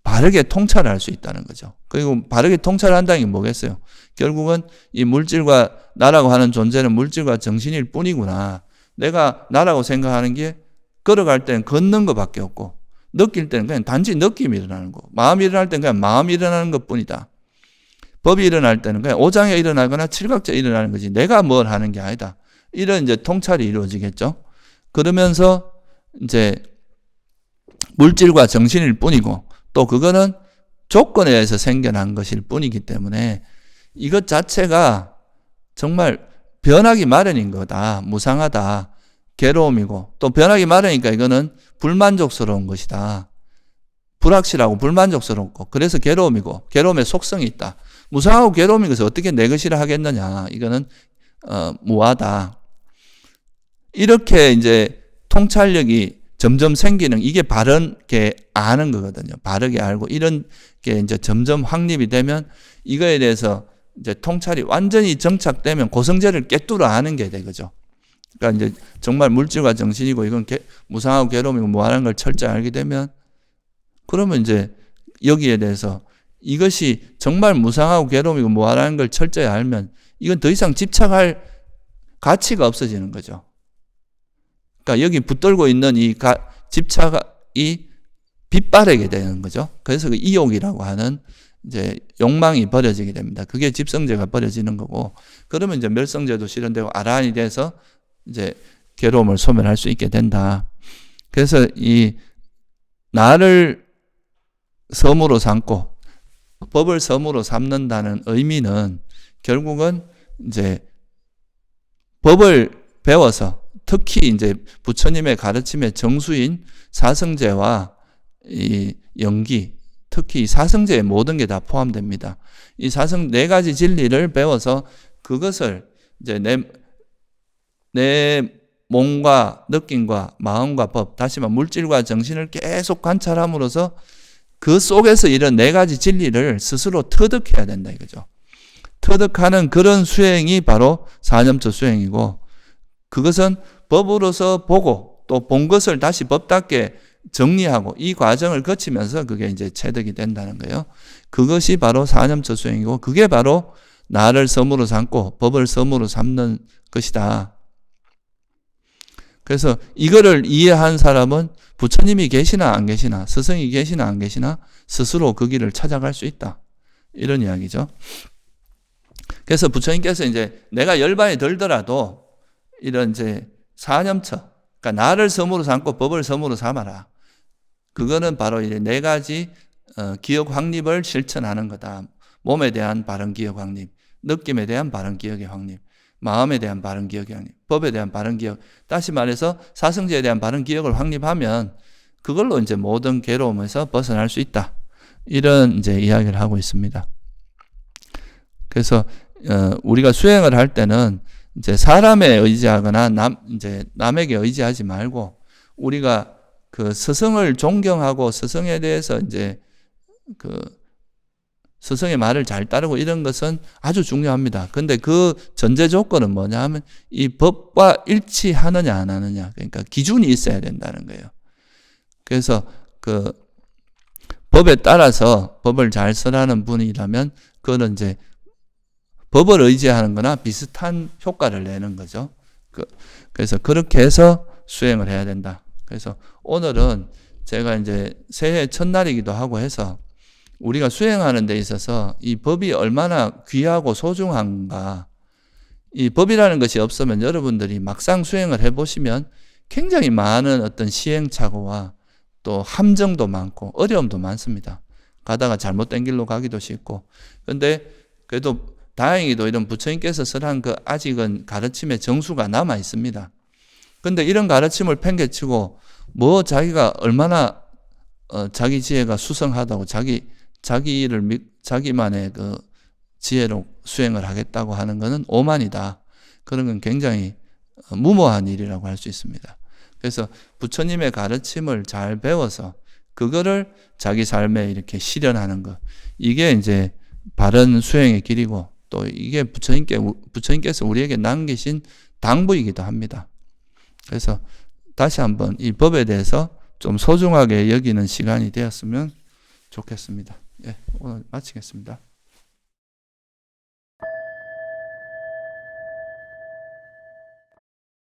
바르게 통찰할 수 있다는 거죠. 그리고 바르게 통찰한다는 게 뭐겠어요? 결국은 이 물질과 나라고 하는 존재는 물질과 정신일 뿐이구나. 내가 나라고 생각하는 게 걸어갈 때는 걷는 것밖에 없고, 느낄 때는 그냥 단지 느낌이 일어나는 거고, 마음이 일어날 때는 그냥 마음이 일어나는 것 뿐이다. 법이 일어날 때는 그냥 오장에 일어나거나 칠각자에 일어나는 거지 내가 뭘 하는 게 아니다. 이런 이제 통찰이 이루어지겠죠. 그러면서 이제 물질과 정신일 뿐이고, 또 그거는 조건에 의해서 생겨난 것일 뿐이기 때문에 이것 자체가 정말 변하기 마련인 거다. 무상하다. 괴로움이고, 또 변하기 마련이니까 이거는 불만족스러운 것이다. 불확실하고 불만족스럽고, 그래서 괴로움이고, 괴로움의 속성이 있다. 무상하고 괴로움인 것을 어떻게 내 것이라 하겠느냐. 이거는 무하다. 이렇게 이제 통찰력이 점점 생기는, 이게 바르게 아는 거거든요. 바르게 알고 이런 게 이제 점점 확립이 되면 이거에 대해서 이제 통찰이 완전히 정착되면 고성제를 꿰뚫어 아는 게 되거죠. 그러니까 이제 정말 물질과 정신이고 이건 무상하고 괴로움이고 무한한 걸 철저히 알게 되면, 그러면 이제 여기에 대해서 이것이 정말 무상하고 괴로움이고 무한한 걸 철저히 알면 이건 더 이상 집착할 가치가 없어지는 거죠. 그러니까 여기 붙들고 있는 이 집착이 빛바래게 되는 거죠. 그래서 그 이욕이라고 하는 이제 욕망이 버려지게 됩니다. 그게 집성제가 버려지는 거고, 그러면 이제 멸성제도 실현되고 아라한이 돼서 이제 괴로움을 소멸할 수 있게 된다. 그래서 이 나를 섬으로 삼고 법을 섬으로 삼는다는 의미는 결국은 이제 법을 배워서, 특히 이제 부처님의 가르침의 정수인 사성제와 이 영기, 특히 이 사성제의 모든 게 다 포함됩니다. 이 네 가지 진리를 배워서 그것을 이제 내 몸과 느낌과 마음과 법, 다시 말해 물질과 정신을 계속 관찰함으로써 그 속에서 이런 네 가지 진리를 스스로 터득해야 된다 이거죠. 터득하는 그런 수행이 바로 사념처 수행이고, 그것은 법으로서 보고 또 본 것을 다시 법답게 정리하고 이 과정을 거치면서 그게 이제 체득이 된다는 거예요. 그것이 바로 사념처 수행이고, 그게 바로 나를 섬으로 삼고 법을 섬으로 삼는 것이다. 그래서 이거를 이해한 사람은 부처님이 계시나 안 계시나, 스승이 계시나 안 계시나 스스로 그 길을 찾아갈 수 있다. 이런 이야기죠. 그래서 부처님께서 이제 내가 열반이 들더라도 이런 이제 사념처, 그러니까 나를 섬으로 삼고 법을 섬으로 삼아라. 그거는 바로 이제 네 가지 기억 확립을 실천하는 거다. 몸에 대한 바른 기억 확립, 느낌에 대한 바른 기억의 확립, 마음에 대한 바른 기억의 확립, 법에 대한 바른 기억, 다시 말해서 사성제에 대한 바른 기억을 확립하면 그걸로 이제 모든 괴로움에서 벗어날 수 있다. 이런 이제 이야기를 하고 있습니다. 그래서 우리가 수행을 할 때는 이제 사람에 의지하거나 이제 남에게 의지하지 말고 우리가 그 스승을 존경하고 스승에 대해서 이제 그 스승의 말을 잘 따르고 이런 것은 아주 중요합니다. 근데 그 전제 조건은 뭐냐 하면 이 법과 일치하느냐 안 하느냐, 그러니까 기준이 있어야 된다는 거예요. 그래서 그 법에 따라서 법을 잘 쓰라는 분이라면 그거는 이제 법을 의지하는 거나 비슷한 효과를 내는 거죠. 그래서 그렇게 해서 수행을 해야 된다. 그래서 오늘은 제가 이제 새해 첫날이기도 하고 해서 우리가 수행하는 데 있어서 이 법이 얼마나 귀하고 소중한가, 이 법이라는 것이 없으면 여러분들이 막상 수행을 해보시면 굉장히 많은 어떤 시행착오와 또 함정도 많고 어려움도 많습니다. 가다가 잘못된 길로 가기도 쉽고. 그런데 그래도 다행히도 이런 부처님께서 설한 그 아직은 가르침의 정수가 남아 있습니다. 그런데 이런 가르침을 팽개치고 뭐 자기가 얼마나 자기 지혜가 수성하다고 자기만의 그 지혜로 수행을 하겠다고 하는 것은 오만이다. 그런 건 굉장히 무모한 일이라고 할 수 있습니다. 그래서 부처님의 가르침을 잘 배워서 그거를 자기 삶에 이렇게 실현하는 것. 이게 이제 바른 수행의 길이고 또 이게 부처님께서 우리에게 남기신 당부이기도 합니다. 그래서 다시 한번 이 법에 대해서 좀 소중하게 여기는 시간이 되었으면 좋겠습니다. 예, 오늘 마치겠습니다.